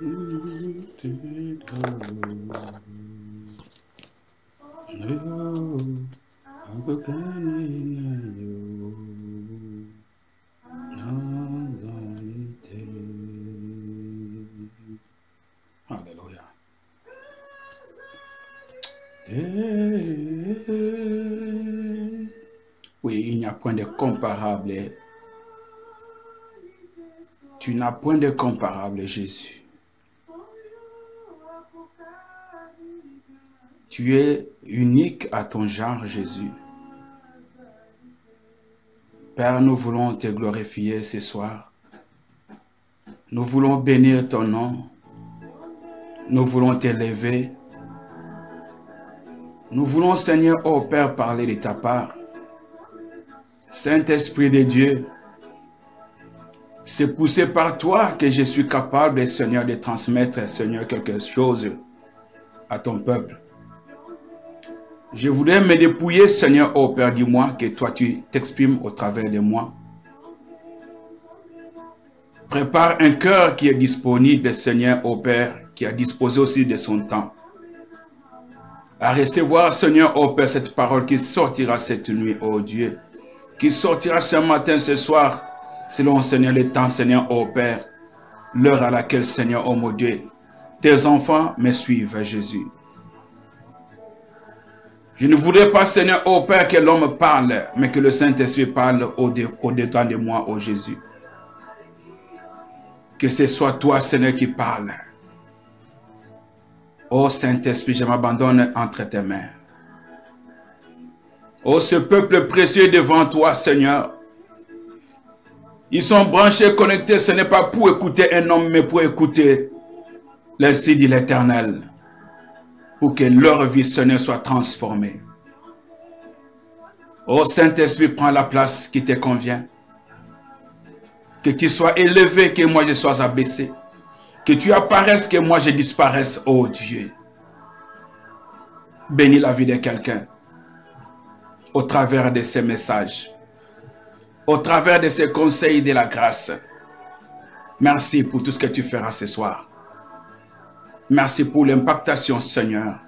Alléluia. Oui, il n'y a point de comparable. Tu n'as point de comparable, Jésus. Tu es unique à ton genre, Jésus. Père, nous voulons te glorifier ce soir. Nous voulons bénir ton nom. Nous voulons t'élever. Nous voulons, Seigneur, ô Père, parler de ta part. Saint-Esprit de Dieu, c'est poussé par toi que je suis capable, Seigneur, de transmettre, Seigneur, quelque chose à ton peuple. Je voudrais me dépouiller, Seigneur, ô Père, dis-moi que toi tu t'exprimes au travers de moi. Prépare un cœur qui est disponible, Seigneur, ô Père, qui a disposé aussi de son temps. À recevoir, Seigneur, ô Père, cette parole qui sortira cette nuit, ô Dieu, qui sortira ce matin, ce soir, selon, Seigneur, le temps, Seigneur, ô Père, l'heure à laquelle, Seigneur, ô mon Dieu, tes enfants me suivent, Jésus. Je ne voudrais pas, Seigneur, ô Père, que l'homme parle, mais que le Saint-Esprit parle au-dedans de moi, ô Jésus. Que ce soit toi, Seigneur, qui parle. Ô Saint-Esprit, je m'abandonne entre tes mains. Ô ce peuple précieux devant toi, Seigneur. Ils sont branchés, connectés, ce n'est pas pour écouter un homme, mais pour écouter l'instinct de l'Éternel. Pour que leur vie, Seigneur, soit transformée. Ô Saint-Esprit, prends la place qui te convient. Que tu sois élevé, que moi je sois abaissé. Que tu apparaisses, que moi je disparaisse, ô Dieu. Bénis la vie de quelqu'un. Au travers de ces messages. Au travers de ces conseils de la grâce. Merci pour tout ce que tu feras ce soir. Merci pour l'impactation, Seigneur.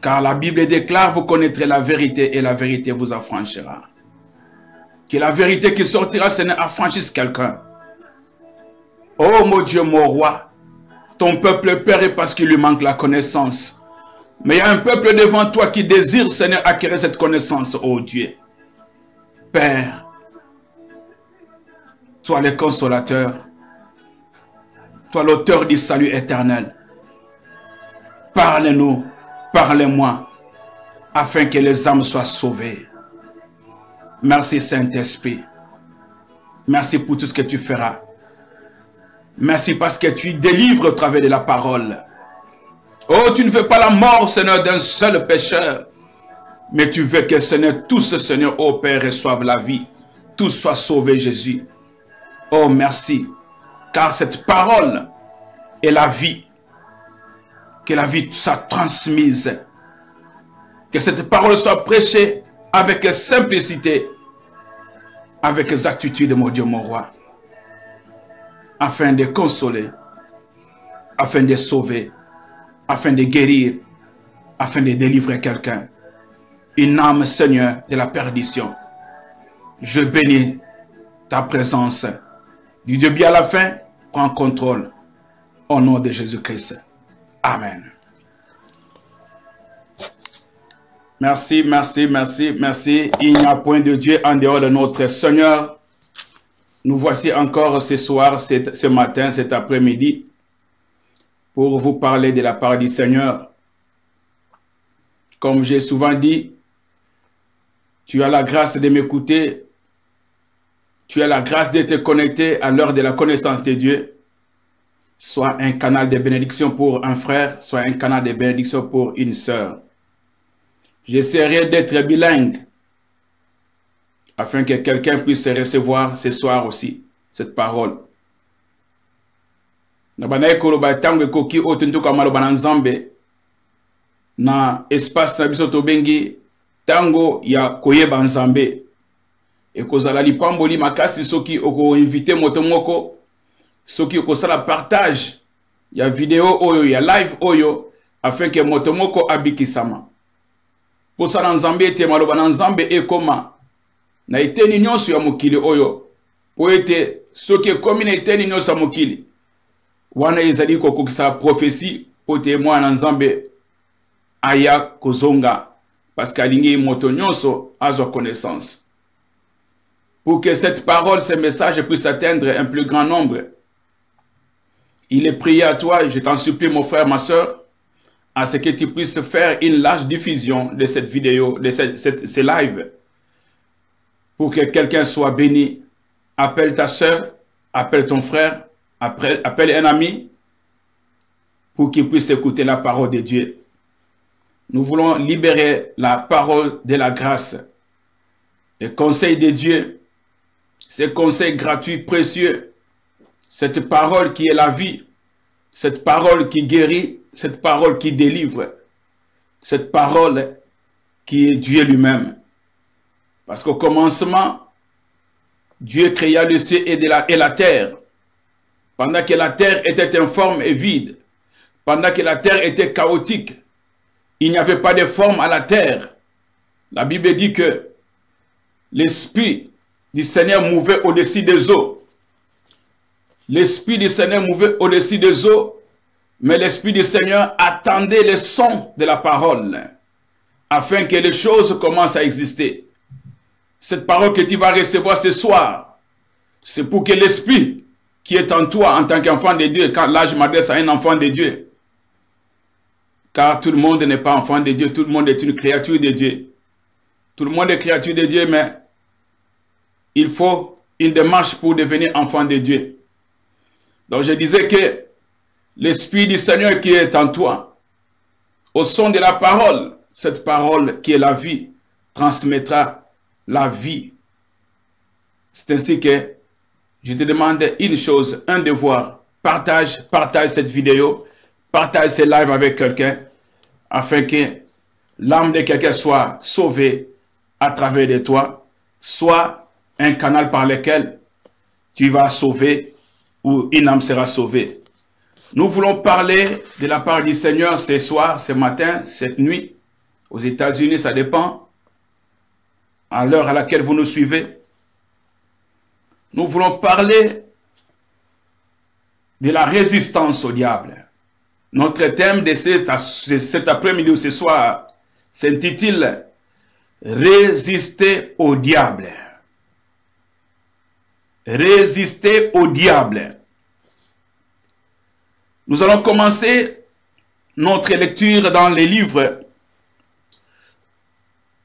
Car la Bible déclare, vous connaîtrez la vérité et la vérité vous affranchira. Que la vérité qui sortira, Seigneur, affranchisse quelqu'un. Oh mon Dieu, mon roi, ton peuple périt parce qu'il lui manque la connaissance. Mais il y a un peuple devant toi qui désire, Seigneur, acquérir cette connaissance, oh Dieu. Père, toi le consolateur, toi l'auteur du salut éternel. Parle-nous, parle-moi, afin que les âmes soient sauvées. Merci Saint-Esprit. Merci pour tout ce que tu feras. Merci parce que tu délivres au travers de la parole. Oh, tu ne veux pas la mort, Seigneur, d'un seul pécheur. Mais tu veux que, Seigneur, tous, Seigneur, ô Père, reçoivent la vie. Tous soient sauvés, Jésus. Oh, merci. Car cette parole est la vie. Que la vie soit transmise. Que cette parole soit prêchée avec simplicité. Avec exactitude, mon Dieu, mon roi. Afin de consoler. Afin de sauver. Afin de guérir. Afin de délivrer quelqu'un. Une âme, Seigneur, de la perdition. Je bénis ta présence. Du début à la fin, prends contrôle. Au nom de Jésus-Christ. Amen. Merci, merci, merci, merci. Il n'y a point de Dieu en dehors de notre Seigneur. Nous voici encore ce soir, ce matin, cet après-midi, pour vous parler de la part du Seigneur. Comme j'ai souvent dit, tu as la grâce de m'écouter. Tu as la grâce de te connecter à l'heure de la connaissance de Dieu. Soit un canal de bénédiction pour un frère, soit un canal de bénédiction pour une sœur. J'essaierai d'être bilingue, afin que quelqu'un puisse recevoir ce soir aussi cette parole. Na espace na biso tobengi tango ya koyeba nzambe ekozala lipamboli makasi soki oko invite moto moko ce qui est la partage, il y a vidéo oyo, il y a live oyo, afin que motomoko abikisama. Pour ça, dans Zambie, te maloba dans Zambie et comment na eteni nyonso ya mokili oyo, po ete ce qui est comme na eteni nyonso ya mokili, wana ezali kokokisa prophétie, po te mwana Nzambe aya kozonga, parce qu'alingi moto nyonso azwa connaissance. Pour que cette parole, ce message puisse atteindre un plus grand nombre, il est prié à toi, je t'en supplie mon frère, ma soeur, à ce que tu puisses faire une large diffusion de cette vidéo, de ce live, pour que quelqu'un soit béni. Appelle ta soeur, appelle ton frère, appelle un ami, pour qu'il puisse écouter la parole de Dieu. Nous voulons libérer la parole de la grâce, le conseil de Dieu, ce conseil gratuit, précieux, cette parole qui est la vie, cette parole qui guérit, cette parole qui délivre, cette parole qui est Dieu lui-même. Parce qu'au commencement, Dieu créa le ciel et la terre. Pendant que la terre était informe et vide, pendant que la terre était chaotique, il n'y avait pas de forme à la terre. La Bible dit que l'Esprit du Seigneur mouvait au-dessus des eaux. L'Esprit du Seigneur mouvait au-dessus des eaux, mais l'Esprit du Seigneur attendait le son de la parole, afin que les choses commencent à exister. Cette parole que tu vas recevoir ce soir, c'est pour que l'Esprit qui est en toi en tant qu'enfant de Dieu, quand là je m'adresse à un enfant de Dieu, car tout le monde n'est pas enfant de Dieu, tout le monde est une créature de Dieu. Tout le monde est créature de Dieu, mais il faut une démarche pour devenir enfant de Dieu. Donc je disais que l'Esprit du Seigneur qui est en toi, au son de la parole, cette parole qui est la vie, transmettra la vie. C'est ainsi que je te demande une chose, un devoir. Partage cette vidéo, partage ce live avec quelqu'un, afin que l'âme de quelqu'un soit sauvée à travers de toi, soit un canal par lequel tu vas sauver ou une âme sera sauvée. Nous voulons parler de la part du Seigneur ce soir, ce matin, cette nuit. Aux États-Unis, ça dépend. À l'heure à laquelle vous nous suivez. Nous voulons parler de la résistance au diable. Notre thème de cet après-midi ou ce soir s'intitule « Résister au diable ». Résister au diable. Nous allons commencer notre lecture dans les livres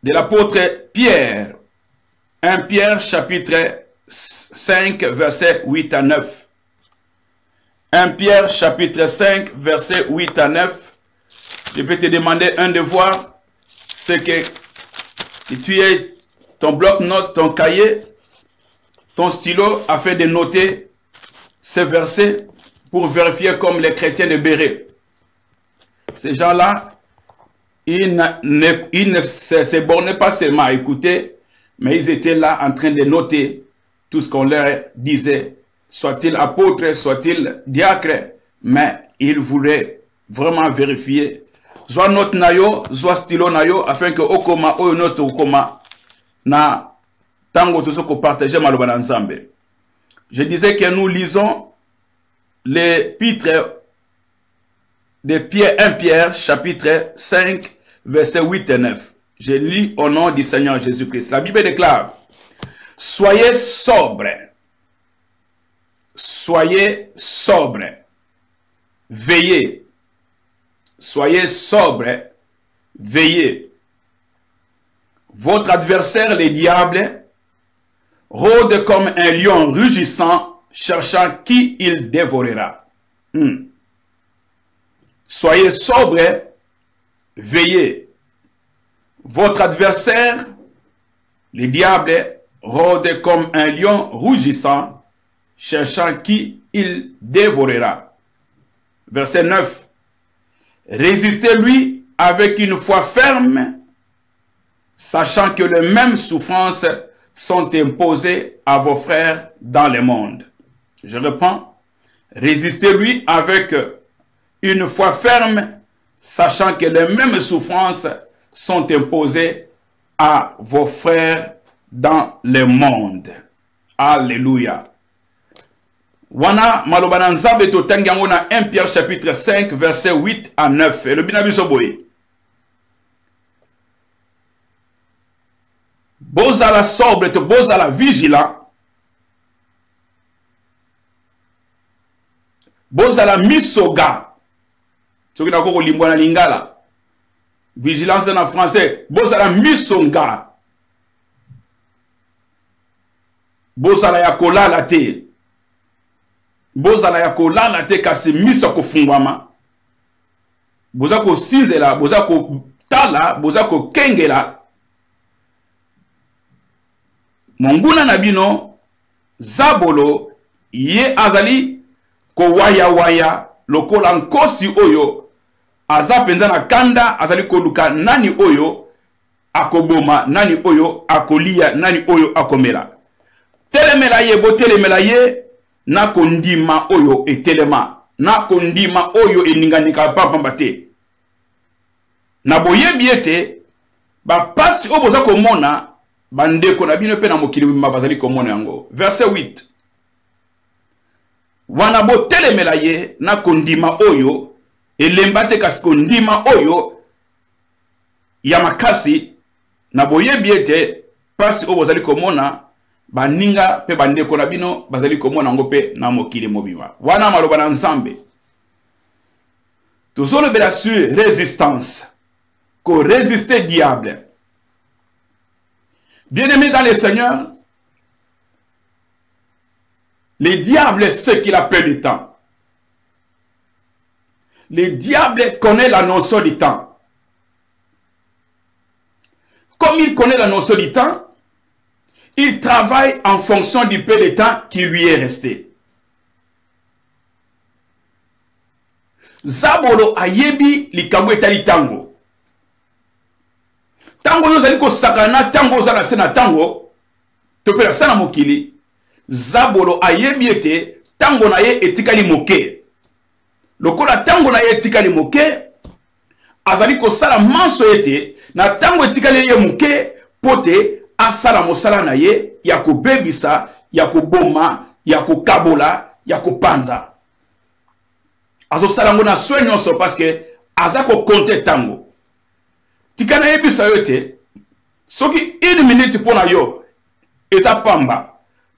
de l'apôtre Pierre. 1 Pierre chapitre 5 versets 8 à 9. 1 Pierre chapitre 5 versets 8 à 9. Je vais te demander un devoir. C'est que tu aies ton bloc-notes, ton cahier, ton stylo afin de noter ces versets pour vérifier comme les chrétiens de Béret. Ces gens-là, ils ne se bornaient pas seulement à écouter, mais ils étaient là en train de noter tout ce qu'on leur disait, soit-il apôtre, soit-il diacre, mais ils voulaient vraiment vérifier. Soit note nayo, soit stylo nayo, afin que okoma, oyonos okoma, na tango tout ce qu'on partageait maloba ensemble. Je disais que nous lisons l'épître de Pierre, 1 Pierre, chapitre 5, versets 8 et 9. Je lis au nom du Seigneur Jésus-Christ. La Bible déclare, soyez sobres, veillez. Soyez sobres, veillez. Votre adversaire, le diable, rôde comme un lion rugissant, cherchant qui il dévorera. Soyez sobres, veillez. Votre adversaire, le diable, rôde comme un lion rougissant, cherchant qui il dévorera. Verset 9. Résistez-lui avec une foi ferme, sachant que les mêmes souffrances sont imposées à vos frères dans le monde. Je reprends. Résistez-lui avec une foi ferme, sachant que les mêmes souffrances sont imposées à vos frères dans le monde. Alléluia. Wana malobana nzambe to tangiango na 1 Pierre chapitre 5 verset 8 à 9. Et le binabiso boye. Bozala sobre to bozala vigilant. Bozala misoga. Soki na koko limbwana lingala. Vigilance en français. Bozala misonga. Bozala ya kolala te. Bozala ya kolala te kasi miso kofungwama. Boza ko sinzela, boza ko tala, boza ko kengela. Monguna na bino zabolo ye azali ko waya waya lokola nkosi oyo aza penza na kanda azali koluka nani oyo akoboma, nani oyo akolia, nani oyo akomela. Telemela ye bo telemela ye na kondima oyo etelema, na kondima oyo eninganika papa te. Na boyebi ete ba pasi oyo boza komona bandeko na bino pe na mokili wimba bazali komona yango. Verset 8. Wana bo telemela ye na kondima oyo elemba te kasi kondima oyo ya makasi, na boyebi ete pasi oyo bozali komona baninga pe bandeko na bino bazali komona yango pe na mokili mobima. Wana maloba na nzambe tozolobela sur résistance, ko résister diable. Bien-aimé dans le Seigneur, le diable sait qu'il a peu de temps. Le diable connaît la notion du temps. Comme il connaît la notion du temps, il travaille en fonction du peu de temps qui lui est resté. Zabolo ayebi likambo etali tango. Tango yo zali ko sakana, tango zala sena tango, topela sana mokili. Zabolo ayebi ete tango na ye etikali moke. Lokola tango na ye etikali moke, azali ko sala manso ete na tango etikali ye moke pote asala mosala na ye ya kobebisa, ya koboma, ya kokabola, ya kopanza. Azo sala ngo na soin nyonso parce que aza ko compter tango. Tika na yebisa yo te soki 1 minute pona yo eza pamba,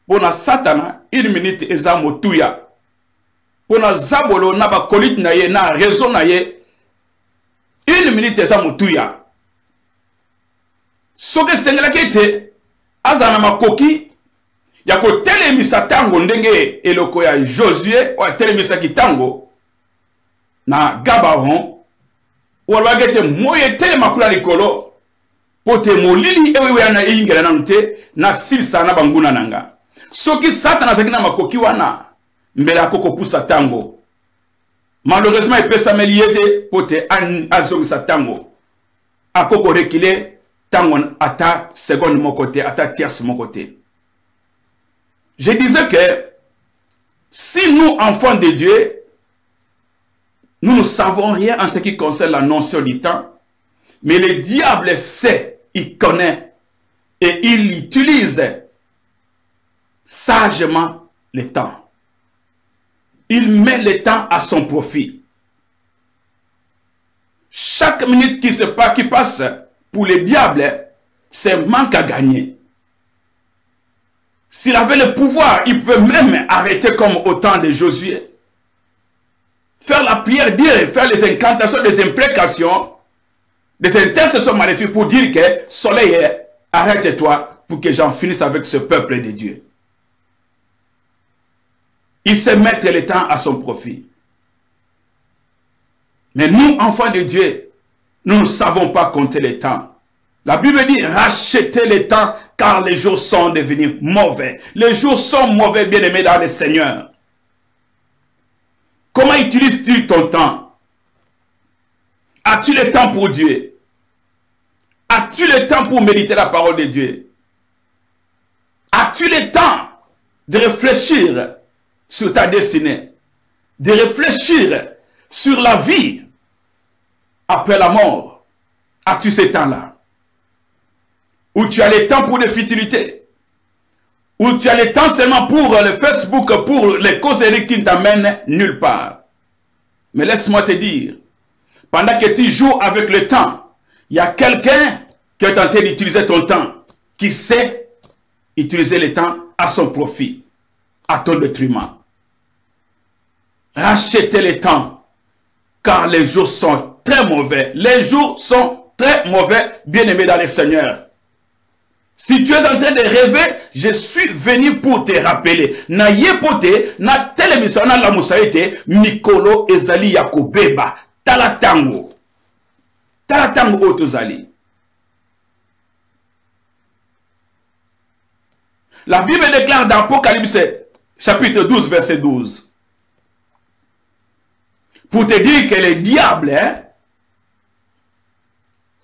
pona satana 1 minute eza motuya, pona zabolo na bakolite na ye na raison na ye 1 minute eza motuya. Soki sengelaki te aza na makoki ya kotelemisa tango ndenge eloko ya Josué o atelemisa kitango na Gabaon, walwagete moye telema kula likolo pote molili ewe yana ingela na nte na silsa na banguna nanga. Soki satana zakina makoki wana mbela koko pusa tango, malheureusement epesa meliete pote azongisa tango akoko rekile tango ata seconde mon côté, ata tierce mon côté. Je disais que si nous, enfants de Dieu, nous ne savons rien en ce qui concerne la notion du temps, mais le diable sait, il connaît et il utilise sagement le temps. Il met le temps à son profit. Chaque minute qui passe pour le diable, c'est manque à gagner. S'il avait le pouvoir, il pouvait même arrêter comme au temps de Josué. Faire la prière, dire, faire les incantations, des imprécations, des intercessions maléfiques pour dire que soleil, arrête-toi pour que j'en finisse avec ce peuple de Dieu. Il sait mettre le temps à son profit. Mais nous, enfants de Dieu, nous ne savons pas compter le temps. La Bible dit, rachetez le temps car les jours sont devenus mauvais. Les jours sont mauvais, bien-aimés dans le Seigneur. Comment utilises-tu ton temps? As-tu le temps pour Dieu? As-tu le temps pour méditer la parole de Dieu? As-tu le temps de réfléchir sur ta destinée? de réfléchir sur la vie après la mort. As-tu ce temps-là? Où tu as le temps pour des futilités? Où tu as le temps seulement pour le Facebook, pour les causeries qui ne t'amènent nulle part? Mais laisse-moi te dire, pendant que tu joues avec le temps, il y a quelqu'un qui est en train d'utiliser ton temps, qui sait utiliser le temps à son profit, à ton détriment. Rachetez le temps, car les jours sont très mauvais. Les jours sont très mauvais, bien-aimés dans le Seigneur. Si tu es en train de rêver, je suis venu pour te rappeler. Na yepote, na télévision, na la moussaïte, Mikolo ezali yakobeba, talatango. Talatango otozali. La Bible déclare dans Apocalypse, chapitre 12, verset 12. Pour te dire que le diable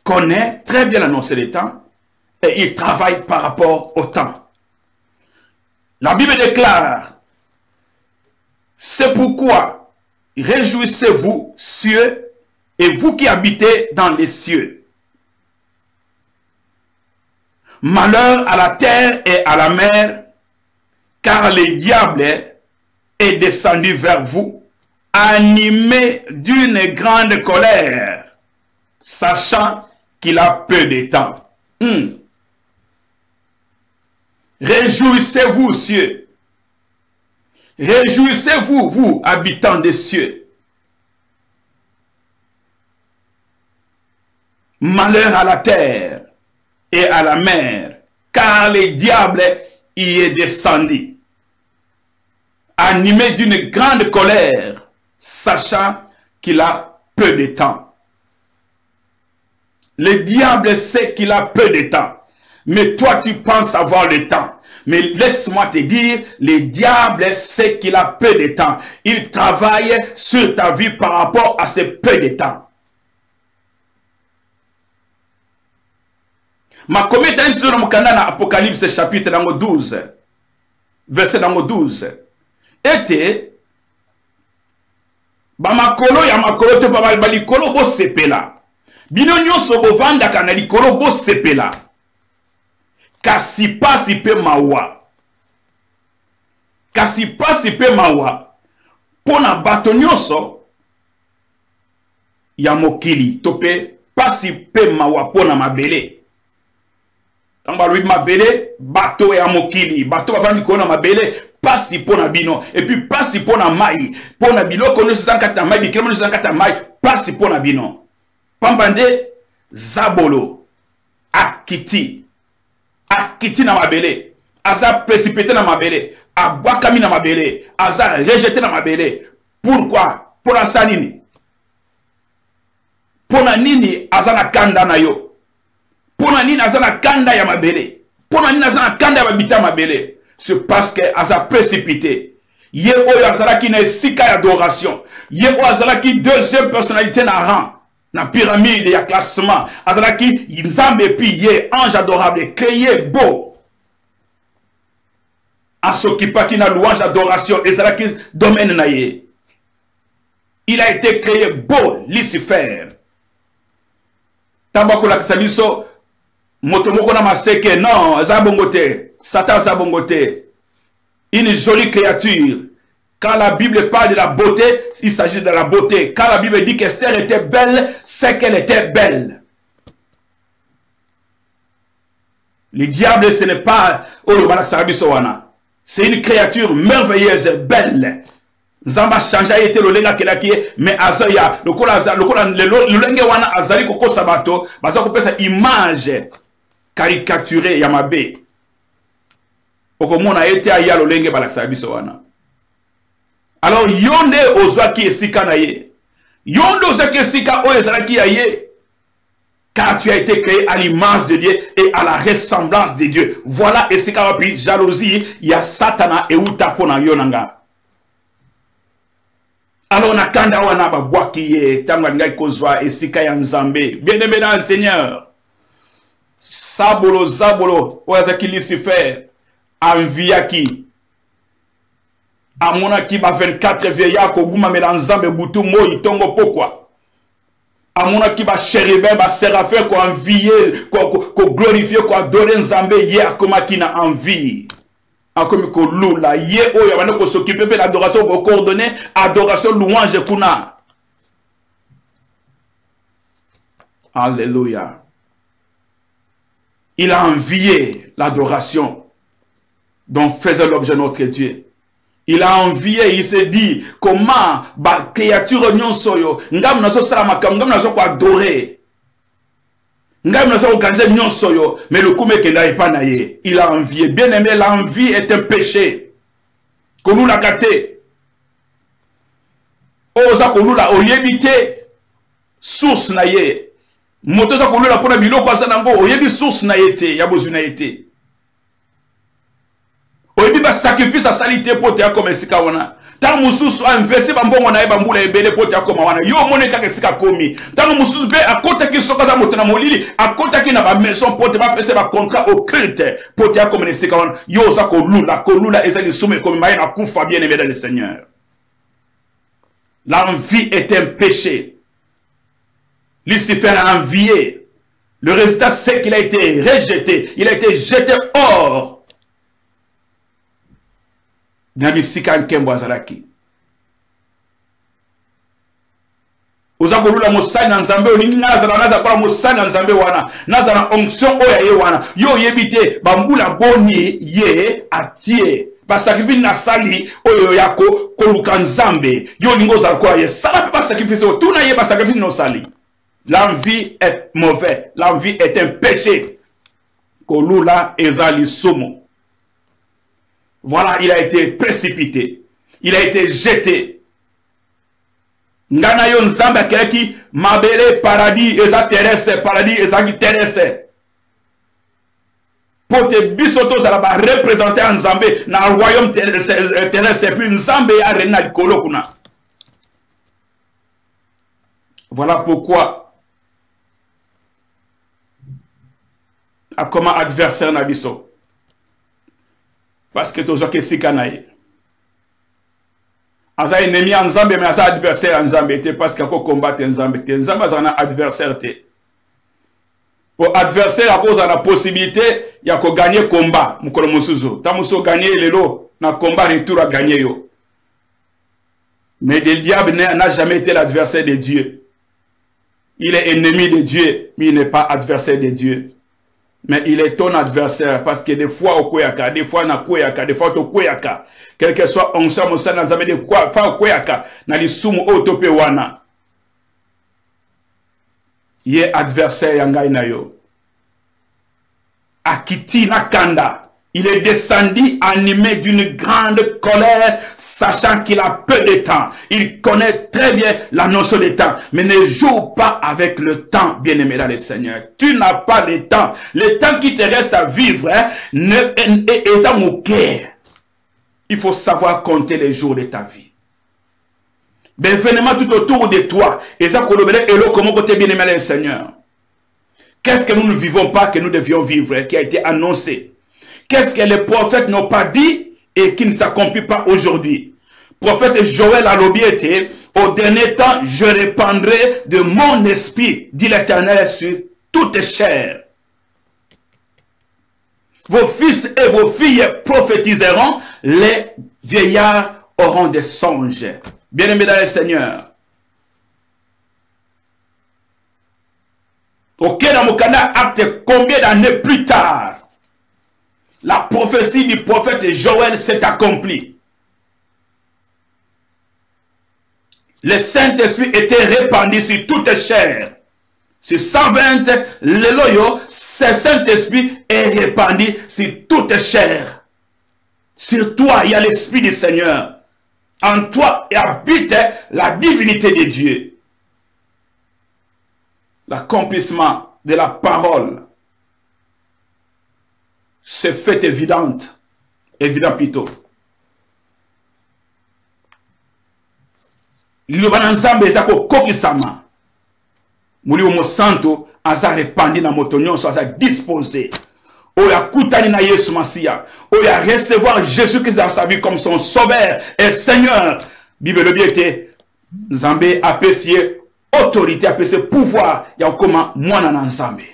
connaît très bien l'annonce des temps et il travaille par rapport au temps. La Bible déclare, c'est pourquoi réjouissez-vous, cieux, et vous qui habitez dans les cieux. Malheur à la terre et à la mer, car le diable est descendu vers vous, animé d'une grande colère, sachant qu'il a peu de temps. Réjouissez-vous, cieux. Réjouissez-vous, vous, habitants des cieux. Malheur à la terre et à la mer, car le diable y est descendu, animé d'une grande colère, sachant qu'il a peu de temps. Le diable sait qu'il a peu de temps. Mais toi, tu penses avoir le temps. Mais laisse-moi te dire, le diable sait qu'il a peu de temps. Il travaille sur ta vie par rapport à ce peu de temps. Ma comité sur le canal Apocalypse chapitre 12, verset 12. Était, bamakolo ya makolo te balikolo bo sepela. Bino nyonso bovanda kana likolo bo sepela. Kasi pasi pe mawa. Kasi pasi pe mawa. Pona bato nyonso ya mokili. Tope pasi pe mawa pona mabele. Tamba lui mabele, bato ya mokili. Bato bavandi kona mabele, pasi pona bino. Et puis pasi pona mai. Pona biloko nyonso zankata mai, bikilamo nyonso zankata mai, pasi pona bino. Pambande zabolo akiti. Akiti na mabele, aza précipité na mabele, abwakami na mabele, aza rejeté na mabele. Pourquoi? Pona sanini. Pona nini aza na kanda na yo. Pona nini aza na kanda ya mabele. Pona nini aza na kanda ya babita mabele. C'est parce que aza précipité. Ye oyo azalaki na esika ya adoration. Ye oyo azalaki deuxième personnalité na rang. Na pyramide ya classement, azalaki nzambe puis ye ange adorable créé beau. Asokipaki na louange adoration ezalaki domaine na ye. Il a été créé beau, Lucifer. Tambako la kisabiso motomoko na maseke non, zabongote, Satan zabongote. Une jolie créature. Quand la Bible parle de la beauté, il s'agit de la beauté. Quand la Bible dit qu'Esther était belle, c'est qu'elle était belle. Le diable, ce n'est pas c'est une créature merveilleuse, belle. Zamba chanja été le lenga kelaki, mais azaya, le lenge wana azali koko sabato, baza ko pesa image caricaturée ya mabe. Okomona été aya le lenge balakisa biso wana. Alors, yonde ozwaki esika na ye. Yonde ozwaki esika o ezalaki ya ye. Car tu as été créé à l'image de Dieu et à la ressemblance de Dieu. Voilà esika wapi jalousie ya Satana et utapona yonanga. Alors, nakanda wana babwaki ye tango ngai kozwa esika ya Nzambe. Bien-aimé dans le Seigneur. Zabolo o ezaki Lucifer enviaki Amona ki ba 24 vieillards ko guma melanzambe butu mo itongo pourquoi? Amona ki ba chérubin ba séraphin ko envier ko glorifier ko adorer nzambe ye akoma ki na envie. Akomi ko lula ye oyo abana ko s'occuper de l'adoration ko coordonner adoration louange kuna. Alléluia. Il a envié l'adoration dont faisait l'objet notre Dieu. Il a envié, il s'est dit, comment, ba créature nyonso yo, ngam naso salamaka, ngam naso ko adorer. Ngam naso organiser nyonso yo, mais le kume kenda epa na ye. Il a envié. Bien aimé, l'envie est un péché. Konou la kate. Oza konou la oyebite, source na ye. Moto za konou la pona biloko asanango, oyebi source na yete, yabozu na yete. Oyebi ba sacrifice a salité pote ya comme esika wana. Tant mususu a investi bambongo na eba mbula ebele pote ya koma wana. Yo mone kaka esika komi. Tant mususu be akota ki soka za moto na molili, akota ki na ba maison pote ba pese ba contrat occulte pote ya comme esika wana. Yo za kolula ezali soume comme maye na kufa bien aimé dans le Seigneur. L'envie est un péché. Lucifer a envié. Le résultat c'est qu'il a été rejeté. Il a été jeté hors. Nabi sika nkembo azalaki. Oza kolula mosani na nzambe olingi naza kwa mosani na nzambe wana. Naza na onction oya ye wana. Yo yebite bambula boni ye atie. Ba sacrifice na sali oyo yako koluka nzambe. Yo lingo za kwa ye. Sala pe ba sacrifice o tuna ye ba sacrifice no sali. L'envie est mauvais. L'envie est un péché. Kolula ezali sumo. Voilà, il a été précipité. Il a été jeté. Ngana yo nzambe keleki mabele paradis eza terrestre, paradis eza ki terrestre. Pote bisoto za ba représenter nzambe na royaume terrestre puis nzambe ya rena likolo kuna. Voilà pourquoi comme adversaire na biso. Parce que tu as dit que Aza ennemi en Zambie, mais Aza adversaire en Zambie. Parce qu'il y a combattre en Zambie. En Zambie, Aza adversaire. Pour adversaire, à cause de la possibilité, il y a gagner combat. Mukolo Musuzo. Tamuso gagner le lot, na combat retour à gagner yo. Mais le diable n'a jamais été l'adversaire de Dieu. Il est ennemi de Dieu, mais il n'est pas adversaire de Dieu. Mais il est ton adversaire parce que des fois au koyaka, des fois na koyaka, des fois au koyaka. Quel que soit on s'en mossa na zambe de quoi, fa koyaka, na li sumu otope wana. Ye adversaire yangai na yo. Akiti na kanda. Il est descendu animé d'une grande colère, sachant qu'il a peu de temps. Il connaît très bien la notion de temps. Mais ne joue pas avec le temps, bien-aimé dans le Seigneur. Tu n'as pas le temps. Le temps qui te reste à vivre, il faut savoir compter les jours de ta vie. L'événement tout autour de toi, bien-aimé dans le Seigneur. Qu'est-ce que nous ne vivons pas que nous devions vivre, qui a été annoncé? Qu'est-ce que les prophètes n'ont pas dit et qui ne s'accomplit pas aujourd'hui? Prophète Joël a l'obéité, au dernier temps, je répandrai de mon esprit, dit l'Éternel, sur toute chair. Vos fils et vos filles prophétiseront, les vieillards auront des songes. Bien-aimés dans le Seigneur. Au Kéramokana, acte combien d'années plus tard, la prophétie du prophète Joël s'est accomplie. Le Saint-Esprit était répandu sur toute chair. Sur 120, le loyo, ce Saint-Esprit est répandu sur toute chair. Sur toi, il y a l'Esprit du Seigneur. En toi habite la divinité de Dieu. L'accomplissement de la parole c'est fait évidente, évident plutôt. Liloba nzambe ezako kokisama. Muli omo santo aza repandi na moto nyonso aza disposé. oya kutani na Yesu Masia, oya recevoir Jésus-Christ dans sa vie comme son sauveur et Seigneur. Bible bien était Nzambe apprécié autorité, apprécié pouvoir ya koma mwana na Nzambe.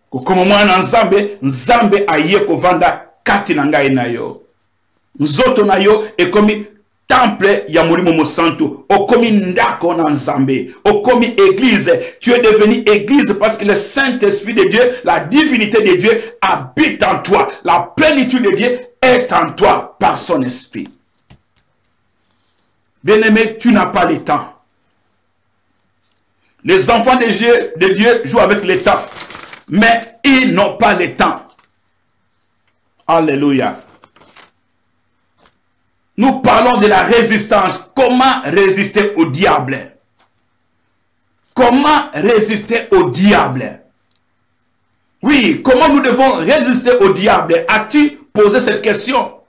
Koma mwana na Nzambe, Nzambe aye kovanda kati na ngai na yo. Nzoto na yo ekomi temple ya Molimo Mosantu, okomi ndako na Nzambe, okomi église. Tu es devenu église parce que le Saint-Esprit de Dieu, la divinité de Dieu habite en toi. La plénitude de Dieu est en toi par son esprit. Bien-aimé, tu n'as pas le temps. Les enfants de Dieu jouent avec le temps, mais ils n'ont pas le temps. Alléluia. Nous parlons de la résistance. Comment résister au diable? Comment résister au diable? Oui, comment nous devons résister au diable? As-tu posé cette question?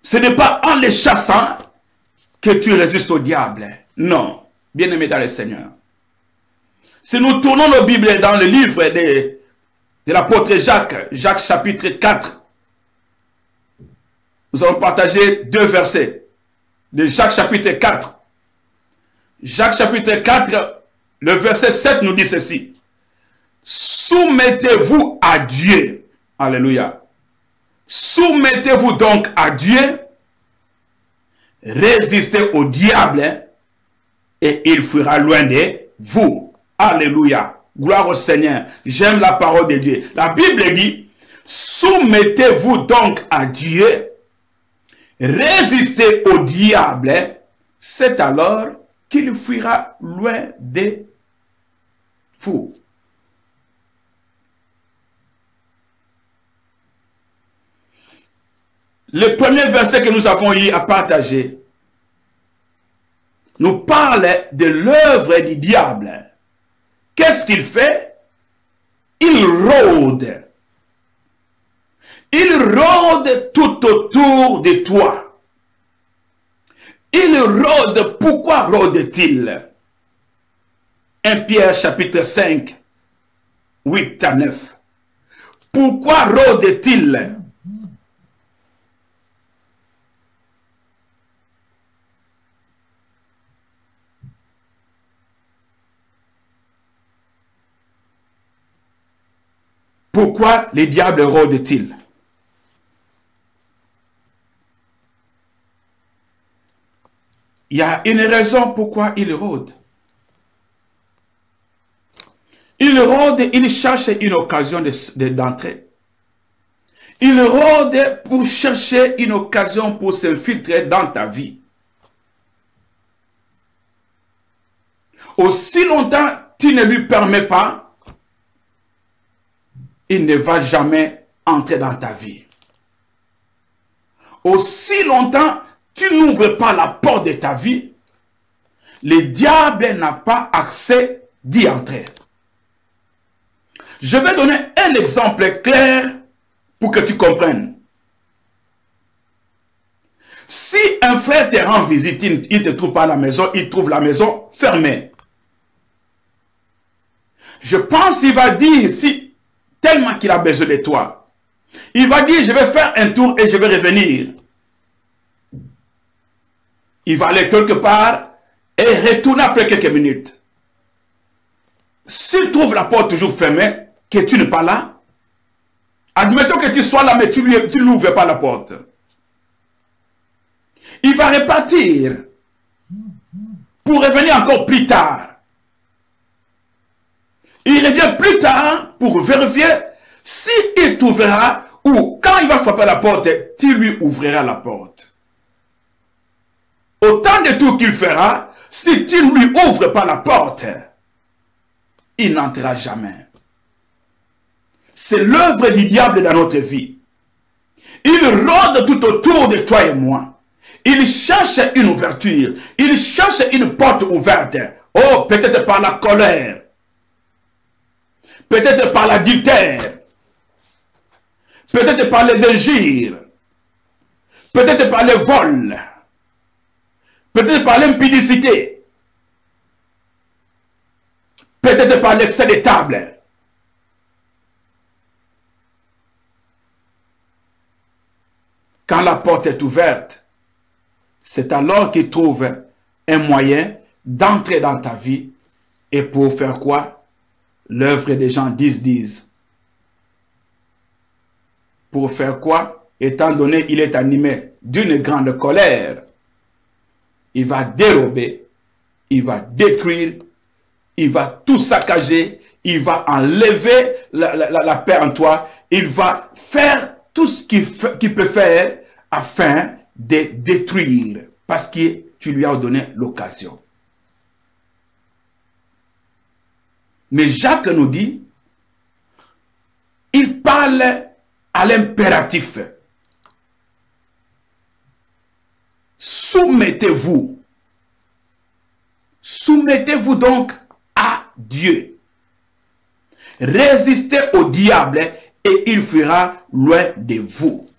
Ce n'est pas en les chassant que tu résistes au diable. Non, bien-aimé dans le Seigneur. Si nous tournons nos Bibles dans le livre de l'apôtre Jacques, Jacques chapitre 4, nous allons partager 2 versets de Jacques chapitre 4. Jacques chapitre 4, le verset 7 nous dit ceci. Soumettez-vous à Dieu. Alléluia. Soumettez-vous donc à Dieu. Résistez au diable et il fuira loin de vous. Alléluia. Gloire au Seigneur. J'aime la parole de Dieu. La Bible dit, soumettez-vous donc à Dieu. Résistez au diable, c'est alors qu'il fuira loin de vous. Le premier verset que nous avons eu à partager nous parle de l'œuvre du diable. Qu'est-ce qu'il fait? Il rôde. Il rôde tout autour de toi. Il rôde. Pourquoi rôde-t-il? 1 Pierre chapitre 5, 8 à 9. Pourquoi rôde-t-il? Pourquoi les diables rôdent-ils? Il y a une raison pourquoi il rôde. Il rôde, il cherche une occasion d'entrer. Il rôde pour chercher une occasion pour s'infiltrer dans ta vie. Aussi longtemps tu ne lui permets pas, il ne va jamais entrer dans ta vie. Aussi longtemps tu n'ouvres pas la porte de ta vie, le diable n'a pas accès d'y entrer. Je vais donner un exemple clair pour que tu comprennes. Si un frère te rend visite, il ne te trouve pas à la maison, il trouve la maison fermée. Je pense qu'il va dire, si tellement qu'il a besoin de toi, il va dire, je vais faire un tour et je vais revenir. Il va aller quelque part et retourner après quelques minutes. S'il trouve la porte toujours fermée, que tu n'es pas là, admettons que tu sois là, mais tu ne l'ouvres pas la porte. Il va repartir pour revenir encore plus tard. Il revient plus tard pour vérifier s'il t'ouvrira ou quand il va frapper la porte, tu lui ouvriras la porte. Autant de tout qu'il fera, si tu ne lui ouvres pas la porte, il n'entrera jamais. C'est l'œuvre du diable dans notre vie. Il rôde tout autour de toi et moi. Il cherche une ouverture. Il cherche une porte ouverte. Oh, peut-être par la colère. Peut-être par l'adultère. Peut-être par les injures. Peut-être par le vol. Peut-être par l'impudicité. peut-être par l'excès des tables. Quand la porte est ouverte, c'est alors qu'il trouve un moyen d'entrer dans ta vie et pour faire quoi? L'œuvre des gens 10-10. Pour faire quoi? Étant donné qu'il est animé d'une grande colère, il va dérober, il va détruire, il va tout saccager, il va enlever la paix en toi, il va faire tout ce qu'il peut faire afin de détruire, parce que tu lui as donné l'occasion. Mais Jacques nous dit, il parle à l'impératif. Soumettez-vous. Soumettez-vous donc à Dieu. Résistez au diable et il fuira loin de vous.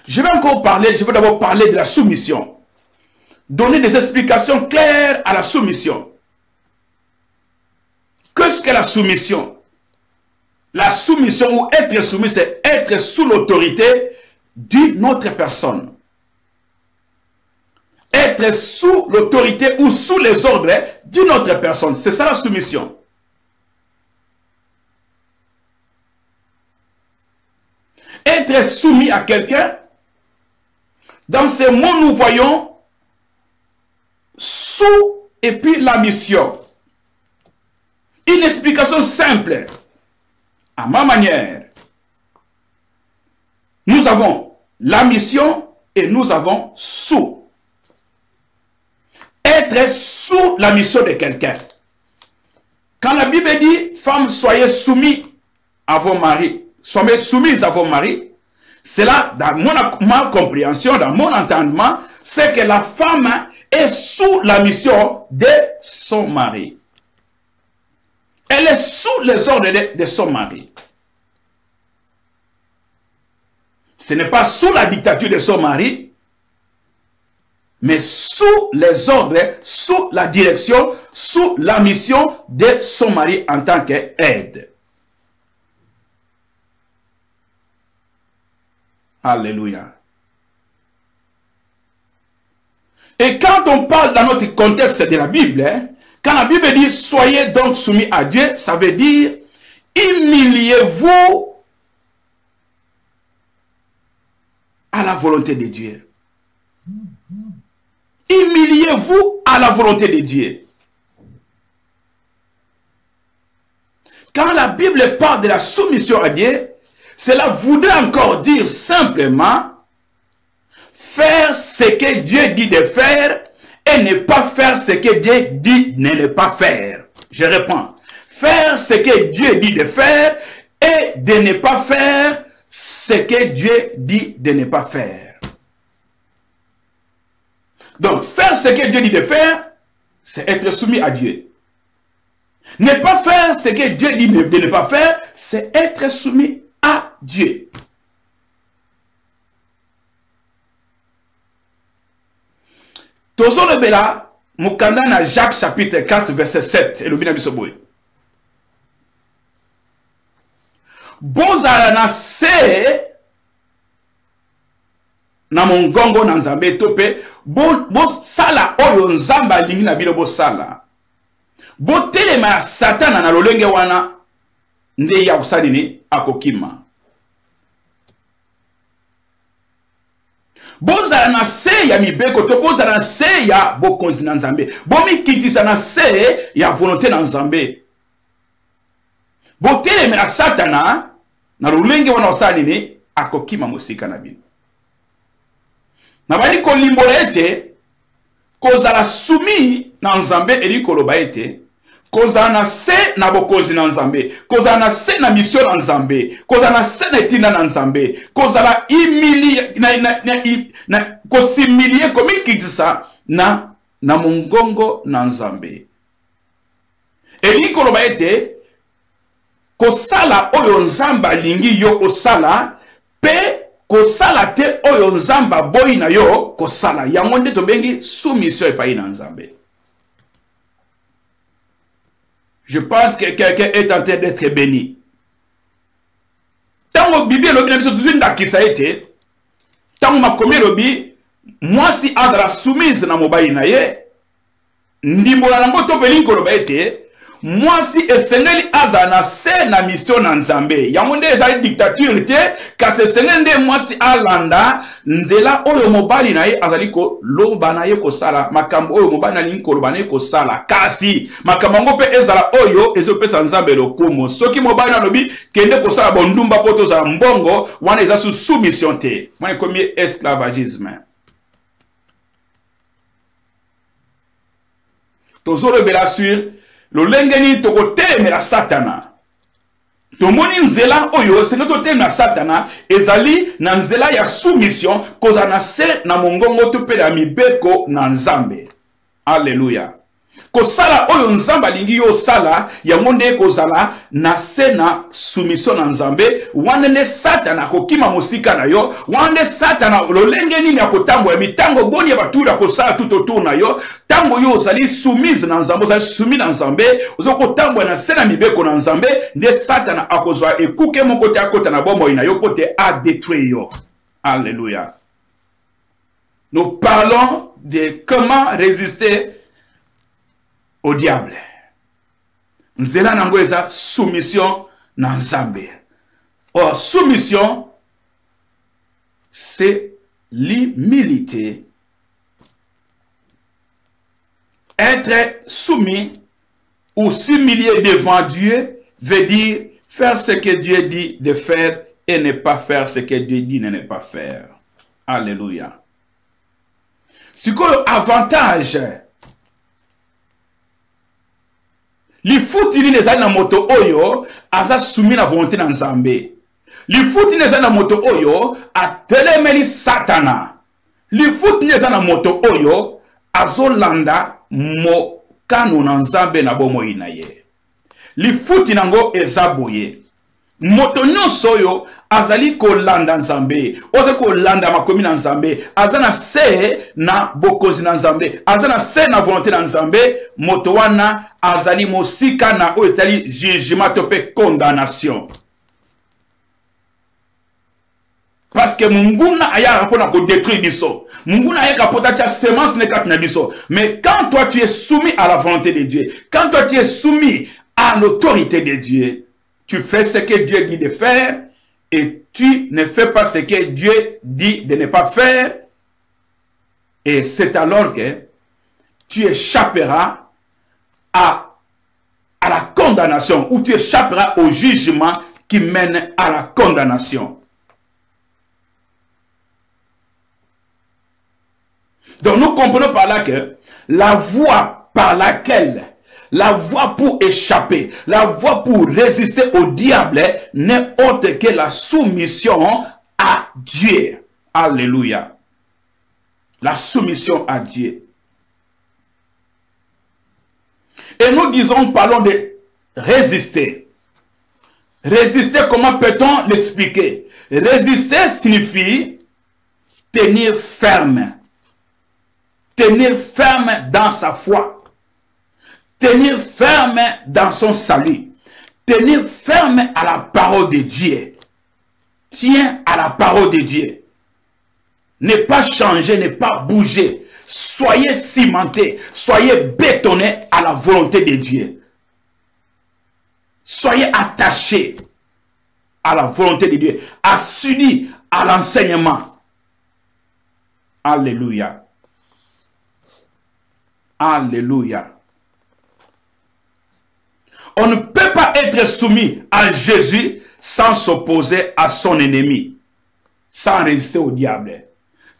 Je vais encore parler, je vais d'abord parler de la soumission. Donner des explications claires à la soumission. Qu'est-ce que la soumission? La soumission ou être soumis, c'est être sous l'autorité d'une autre personne. Être sous l'autorité ou sous les ordres d'une autre personne. C'est ça la soumission. Être soumis à quelqu'un, dans ces mots nous voyons sous et puis la mission. Une explication simple. À ma manière, nous avons la mission et nous avons sous. Être sous la mission de quelqu'un. Quand la Bible dit, femmes, soyez soumis à vos maris, soyez soumises à vos maris, c'est là, dans ma compréhension, dans mon entendement, c'est que la femme est sous la mission de son mari. Elle est sous les ordres de son mari. Ce n'est pas sous la dictature de son mari, mais sous les ordres, sous la direction, sous la mission de son mari en tant qu'aide. Alléluia. Et quand on parle dans notre contexte de la Bible, quand la Bible dit « Soyez donc soumis à Dieu », ça veut dire « Humiliez-vous à la volonté de Dieu. » Humiliez-vous à la volonté de Dieu. Quand la Bible parle de la soumission à Dieu, cela voudrait encore dire simplement faire ce que Dieu dit de faire et ne pas faire ce que Dieu dit de ne pas faire. Je réponds. Faire ce que Dieu dit de faire et de ne pas faire ce que Dieu dit de ne pas faire. Donc, faire ce que Dieu dit de faire, c'est être soumis à Dieu. Ne pas faire ce que Dieu dit de ne pas faire, c'est être soumis à Dieu. Tozolo bela, mukanda na Jacques chapitre 4 verset 7, et le bina bisoboui. Bozala na se na mongongo na nzambe tope, bo sala oyo nzamba lingi na bino bo sala. Bo telema ya satana na lolenge wana nde ya kusalini akokima. Bozala na se ya mibeko to bozala na se ya bokonzi na nzambe. Bomikitisa na se ya volonté na nzambe. Bo telema na satana na lolenge wana kusalini akokima mosika na bino. Na bali kolimbola ete kozala sumi na nzambe eri koloba ete kozala na se na bokonzi na nzambe, kozala na se na mission na nzambe, kozala na se na etinda na nzambe, kozala kosimilie komikitisa na mongongo na nzambe. Eri koloba ete kosala oyo nzamba alingi yo kosala pe kosala te oyo nzamba boyi na yo kosala. Yango nde tobengi soumission epai na nzambe. Je pense que quelqu'un est en train d'être béni. Tant que Bible est tant ma commis lobi, moi si Azra soumise na mobile na ye, ndimbola na ngoto pelinko lobaete, moi si esengeli Azra na se na mission na Nzambe, yangonde ezali dictature te, kasi esengende moi si alanda, nzela oyo mobile na ye azaliko loba na ye ko sala, makambo oyo mobile na linko loba na ye ko sala, kasi makambo ngo pe ezala oyo ezopesa Nzambe lokumu. Soki mobile na lobi kende ko sala bondumba poto za mbongo, wana eza sous soumission te. Mwana komi esclavagisme. Tozolo bela sur lo lengeni toko telemela satana. Tomoni nzela oyo senge to telemela satana ezali na nzela ya soumission koza na se na mongongo to pe na mibeko na Nzambe. Alléluia. Kosala oyo Nzambe alingi yo sala yango nde kozala na se na soumission na Nzambe, wana nde satana kokima mosika na yo, wana nde satana lolenge nini ya kotambo ya mitango boni ya baturi ya kosala tout autour na yo, tango yo ozali soumise na Nzambe, ozali soumis na Nzambe, ozali kotambo na se na mibeko na Nzambe, nde satana akozwa ekuke moko te akota na bomoi na yo pote a détruire yo. Alléluia. Nous parlons de comment résister au diable. Nzela nango eza soumission na Nzambe. Or, soumission, c'est l'humilité. Être soumis ou s'humilier devant Dieu veut dire faire ce que Dieu dit de faire et ne pas faire ce que Dieu dit de ne pas faire. Alléluia. C'est quoi l'avantage? Li futili nezali na moto oyo aza soumis na volonté na Nzambe. Li futili nezali na moto oyo atelemeli satana. Li futili nezali na moto oyo azolanda mokano na Nzambe na bomoi na ye. Li futili nango eza boye. Moto nyonso oyo azali kolanda Nzambe, oza kolanda makomi na Nzambe, azana se na bokozi na Nzambe, azana se na volonté na Nzambe, moto wana azali mosika na oyo etali jugement to pe condamnation. Parce que munguna aya pona ko détruire biso. Munguna aya kapota tia semence ne kat na biso. Mais quand toi tu es soumis à la volonté de Dieu, quand toi tu es soumis à l'autorité de Dieu, tu fais ce que Dieu dit de faire et tu ne fais pas ce que Dieu dit de ne pas faire. Et c'est alors que tu échapperas à la condamnation ou tu échapperas au jugement qui mène à la condamnation. Donc nous comprenons par là que la voie par laquelle, la voie pour échapper, la voie pour résister au diable n'est autre que la soumission à Dieu. Alléluia. La soumission à Dieu. Et nous disons, parlons de résister. Résister, comment peut-on l'expliquer? Résister signifie tenir ferme. Tenir ferme dans sa foi. Tenir ferme dans son salut. Tenir ferme à la parole de Dieu. Tiens à la parole de Dieu. Ne pas changer, ne pas bouger. Soyez cimentés, soyez bétonnés à la volonté de Dieu. Soyez attachés à la volonté de Dieu. Assidus à l'enseignement. Alléluia. Alléluia. On ne peut pas être soumis à Jésus sans s'opposer à son ennemi, sans résister au diable.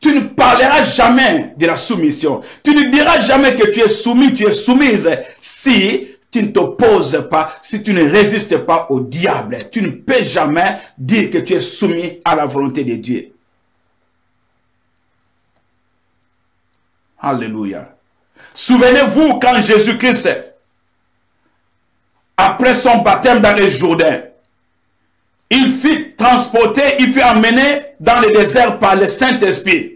Tu ne parleras jamais de la soumission. Tu ne diras jamais que tu es soumis, tu es soumise si tu ne t'opposes pas, si tu ne résistes pas au diable. Tu ne peux jamais dire que tu es soumis à la volonté de Dieu. Alléluia. Souvenez-vous quand Jésus-Christ, après son baptême dans le Jourdain, il fut transporté, il fut emmené dans le désert par le Saint-Esprit.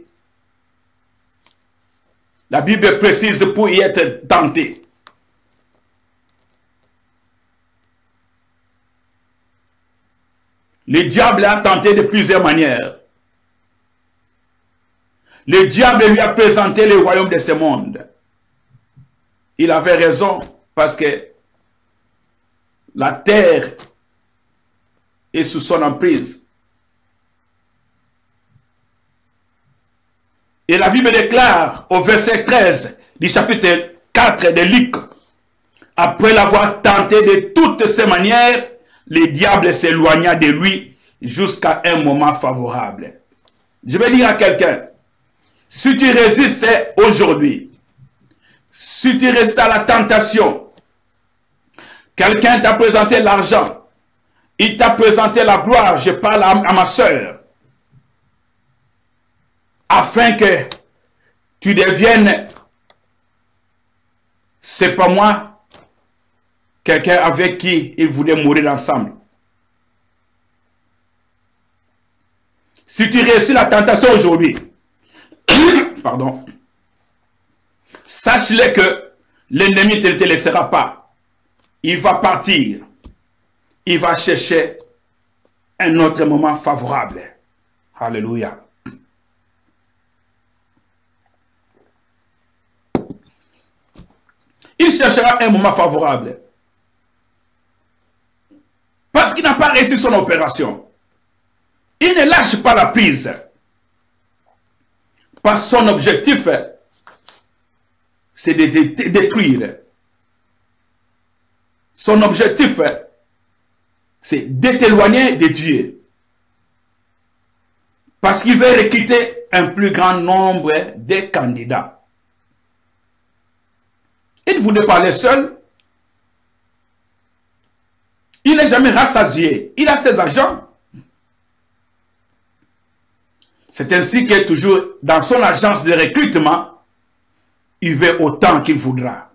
La Bible précise pour y être tenté. Le diable a tenté de plusieurs manières. Le diable lui a présenté le royaume de ce monde. Il avait raison parce que la terre est sous son emprise. Et la Bible déclare au verset 13 du chapitre 4 de Luc, après l'avoir tenté de toutes ces manières, le diable s'éloigna de lui jusqu'à un moment favorable. Je vais dire à quelqu'un, si tu résistes aujourd'hui, si tu résistes à la tentation, quelqu'un t'a présenté l'argent, il t'a présenté la gloire, je parle à ma soeur, afin que tu deviennes, c'est pas moi, quelqu'un avec qui il voulait mourir ensemble. Si tu réussis la tentation aujourd'hui, pardon, sache-le que l'ennemi ne te laissera pas. Il va partir. Il va chercher un autre moment favorable. Alléluia. Il cherchera un moment favorable. Parce qu'il n'a pas réussi son opération. Il ne lâche pas la prise. Parce que son objectif, c'est de détruire. Son objectif, c'est de t'éloigner de Dieu. Parce qu'il veut recruter un plus grand nombre de candidats. Il ne voulait pas aller seul. Il n'est jamais rassasié. Il a ses agents. C'est ainsi que toujours dans son agence de recrutement, il veut autant qu'il voudra.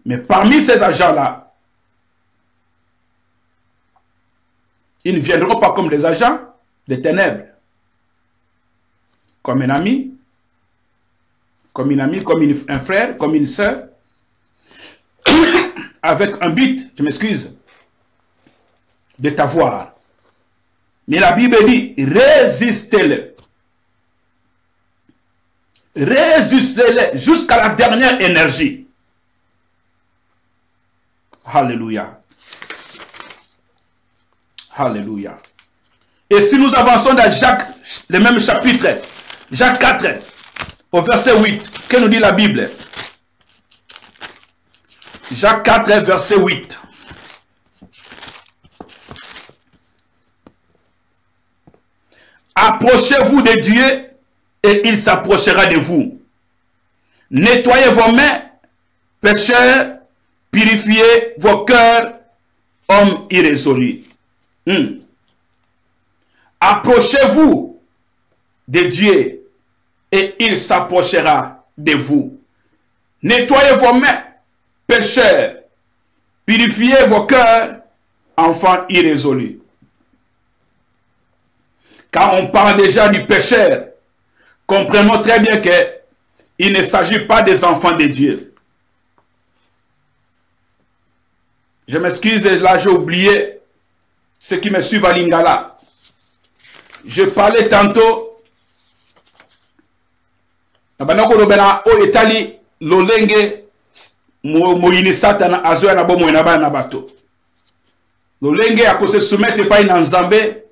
Mais parmi ces agents-là, ils ne viendront pas comme des agents des ténèbres. Comme un ami, comme un frère, comme une sœur, avec un but, je m'excuse, de t'avoir. Mais la Bible dit, résistez-le. Résistez-le jusqu'à la dernière énergie. Alléluia. Alléluia. Et si nous avançons dans Jacques, le même chapitre, Jacques 4, au verset 8, que nous dit la Bible? Jacques 4, verset 8. Approchez-vous de Dieu et il s'approchera de vous. Nettoyez vos mains, pécheurs, purifiez vos cœurs, hommes irrésolus. Approchez-vous de Dieu et il s'approchera de vous. Nettoyez vos mains, pécheurs, purifiez vos cœurs, enfants irrésolus. Quand on parle déjà du pécheur, comprenons très bien qu'il ne s'agit pas des enfants de Dieu. Je m'excuse, là j'ai oublié ceux qui me suivent à Lingala. Je parlais tantôt o etali lolenge moyini satana azoya na bomo na bana bato. Lolenge akose soumettre pa ina nzambe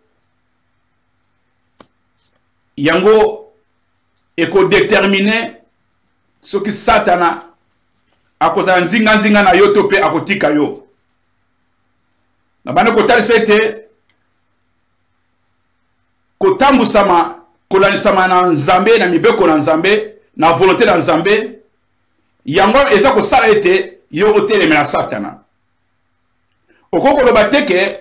yango eko déterminer ce qui satana akoza nzinga nzinga na yo to pe akotika yo. Na bana ko talisa ete kotambu sama kolanisama na nzambe na mibeko na nzambe na volonté na nzambe yango eza ko sala ete yo oteleme na satana. Okoko loba teke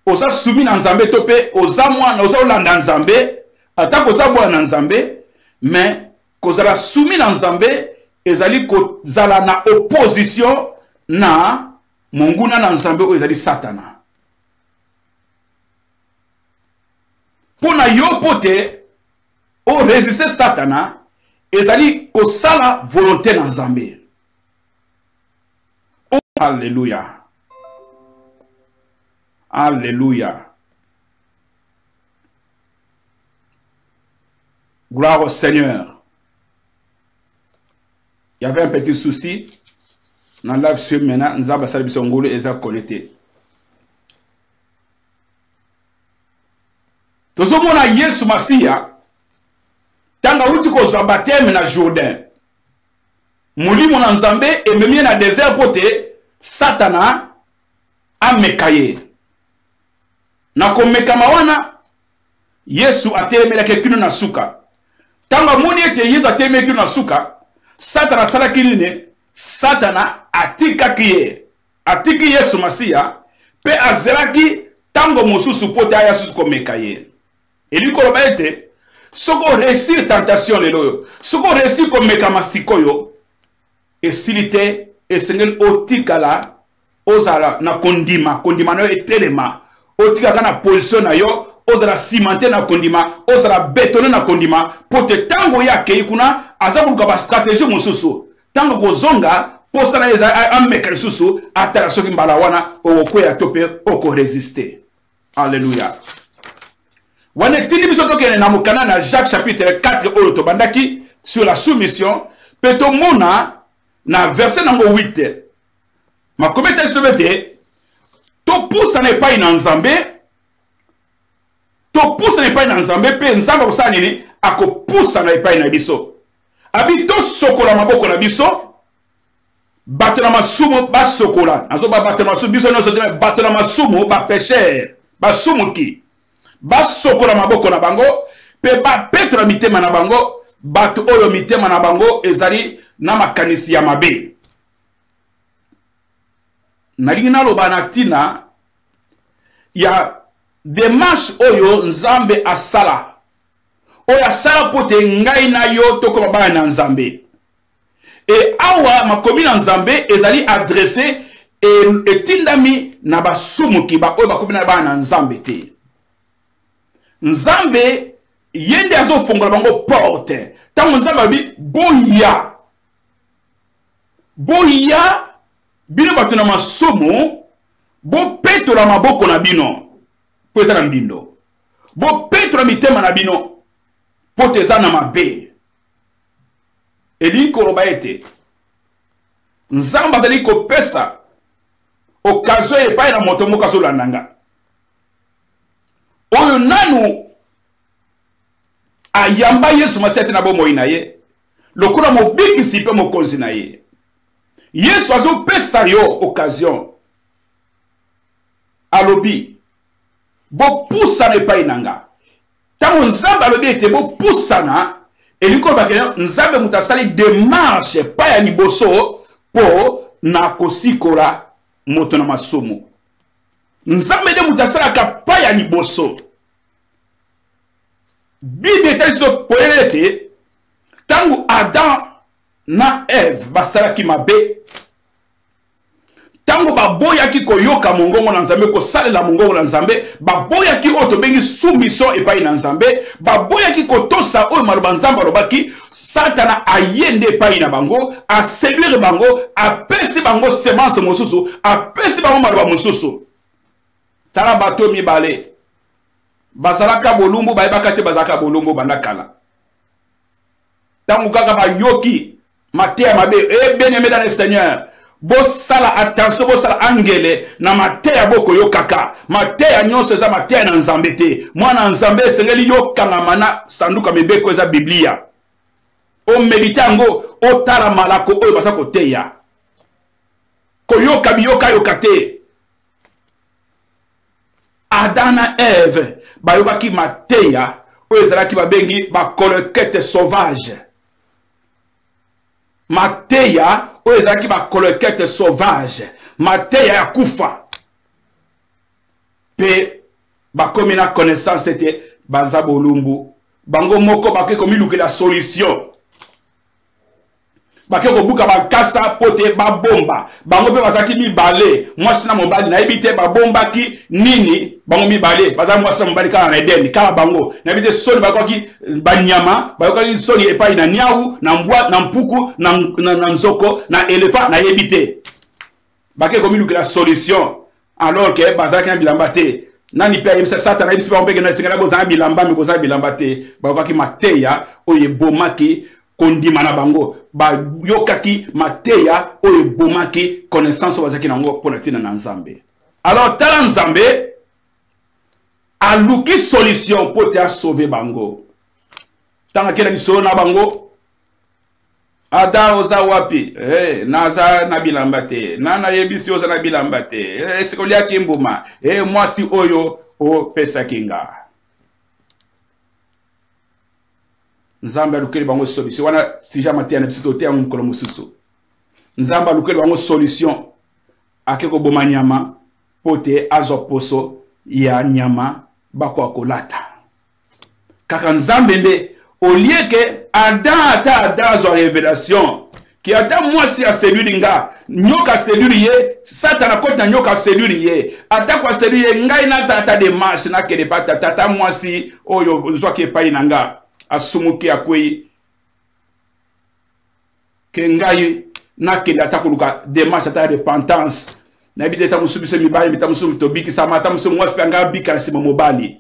oza sumi na nzambe to pe oza mwana oza olanda nzambe ata koza bwana na nzambe mais kozala sumi na nzambe ezali kozala na opposition na monguna na nzambe oyo ezali satana. Pona yo pote o résister satana ezali kosala volonté na nzambe. Oh, alléluia. Alléluia. Gloire au Seigneur. Il y avait un petit souci. Dans la live maintenant, nous avons salué Songolo et nous avons connecté. Tout ce monde a hier sur Massia, tant que vous avez baptême dans Jourdain, Mouli mon ensemble et même dans le désert côté, Satana a mekaye. Na komekamawana, Yesu a témé quelqu'un na suka. Tant que mon était Yesu a témé quelqu'un na suka, Satana sala kiline, Satana atika kiye, atiki Yesu Massia, pe azeraki tango mususu pote aya susu komekaye. Et lui, quand on a été, ce qu'on réussit la tentation, ce qu'on réussit comme mécamasikoyo, et s'il était, et c'est un otikala, osala, na kondima, kondima no etelema, otikala na position na yo, osala cimenter na kondima, osala bétonner na kondima, pour te tango ya keikuna, azabu kaba stratégie mususu, tango kozonga, posa na eza ameka susu, atara soki mbalawana, okwe ya tope, oko résister. Alléluia. Wane tindi biso tokene na mukana na Jacques chapitre 4 oyo tobandaki sur la soumission peto mona na verset nango 8 makometa sobete to pousa na epai na Nzambe pe Nzambe osala nini akopousa na epai na biso abi to sokola maboko na biso bato na masumu basokola azoba bato na masumu biso nyonso te bato na masumu ba pécheur basumuki basokola maboko na bango pe ba petra mitema na bango bato oyo mitema na bango ezali na makanisi ya mabe nalingi naloba na tina ya démarche oyo Nzambe asala oyo asala pote ngai na yo tokoma bana na Nzambe e awa makomi na Nzambe ezali adressé etindami na basumuki ba oyo bakomi na bana na Nzambe te Nzambe yende azo fongola bango porte tango Nzambe abi boya bino bato na masumu bo petola maboko na bino po eza na mbindo bo petola mitema na bino po te eza na mabe eli koloba ete Nzambe azali kopesa occasion epai na moto moko azolanda nga oyo nanu ayamba Yesu Massia te na bomoi na ye lokola mobikisi mpe mokonzi na ye Yesu azopesa yo occasion alobi bopusana epai na nga ntango Nzambe alobi ete bopusana eliko bakene Nzambe moto asali démarche epai ya liboso mpo na kosikola moto na masumu Nzambe nde moto asalaka epai ya liboso Bible etali biso polele ete tango Adam na Eve basalaki mabe tango baboyaki koyoka mongongo na Nzambe kosalela mongongo na Nzambe baboyaki oyo tobengi soumission epai na Nzambe baboyaki kotosa oyo maloba Nzambe alobaki Satana ayende epai na bango aseduire bango apesi bango semence mosusu apesi bango maloba mosusu tala bato mibale bazalaka bolumbu bayebaka te bazalaka bolumbu bandakala tango kaka bayoki mateya mabe bien-aimé dans le Seigneur bosala attention bosala angele na mateya boko yokaka mateya nyonso eza mateya na Nzambe te mwana Nzambe esengeli yokangama na sanduka mibeko eza Biblia o medite yango otala malako oyo baza koteya koyoka biyoka yoka te Adam na Eve bayokaki mateya oyo ezalaki babengi bacolquette sauvage mateya oyo ezalaki bacolquette sauvage mateya ya kufa pe bakomi na connaissance ete baza bolumbu bango moko bakoki komilukela solution bakoki kobuka bakasa po te babomba bango mpe bazalaki mibale mwasi na mobali nayebi te babombaki nini bango mibale bazali mwasi na mobali kaka na Edeni kaka bango nayebi te soni bakokaki banyama bakokaki soni epai na niau na mbwa na mpuku na nzoko na elefa nayebi te bakoki komilukela solution alors que bazaki na bilamba te nani pe yebisa satana yebisa ba mbeke na singala bozana bilamba mi bozana bilamba te bakaki mateya oye bomaki kondima na bango ba yokaki mateya oye bomaki connaissance bazaki nango pona tina na Nzambe. Alors tala Nzambe aluki solution pour te sauver bango tanga kila bisolo na bango ada oza wapi naza na bilamba te nana yebisi oza na bilamba te sikolia kimbuma mwasi oyo o pesa kinga Nzambe alukeli bango solution wana sija matia na bisito te ngum kolo mususu Nzambe alukeli bango solution akeko boma nyama pote azo poso ya nyama bako kolata kaka Nzambe nde au lieu que Adam zo révélation qui Adam moi si a séduire nga nyoka séduire ye Satan akoti na nyoka séduire ye ata kwa séduire ngai na sa ata démarche na kele pata tata moi si oyo zo ke pai na nga asumuki akwe ke ngai na kele ata kuluka démarche ata repentance na bide ta musubi se mibali bita musubi to biki sa mata musubi moi si nga bika sima mobali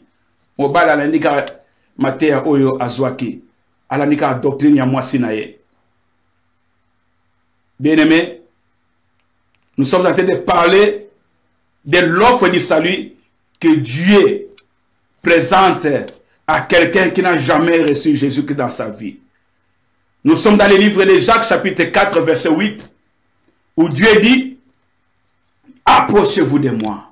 alanika Matéa oyo azwaki alanika doctrine ya mwasi na ye. Bien-aimé, nous sommes en train de parler de l'offre du salut que Dieu présente à quelqu'un qui n'a jamais reçu Jésus-Christ dans sa vie. Nous sommes dans le livre de Jacques chapitre 4 verset 8 où Dieu dit « Approchez-vous de moi.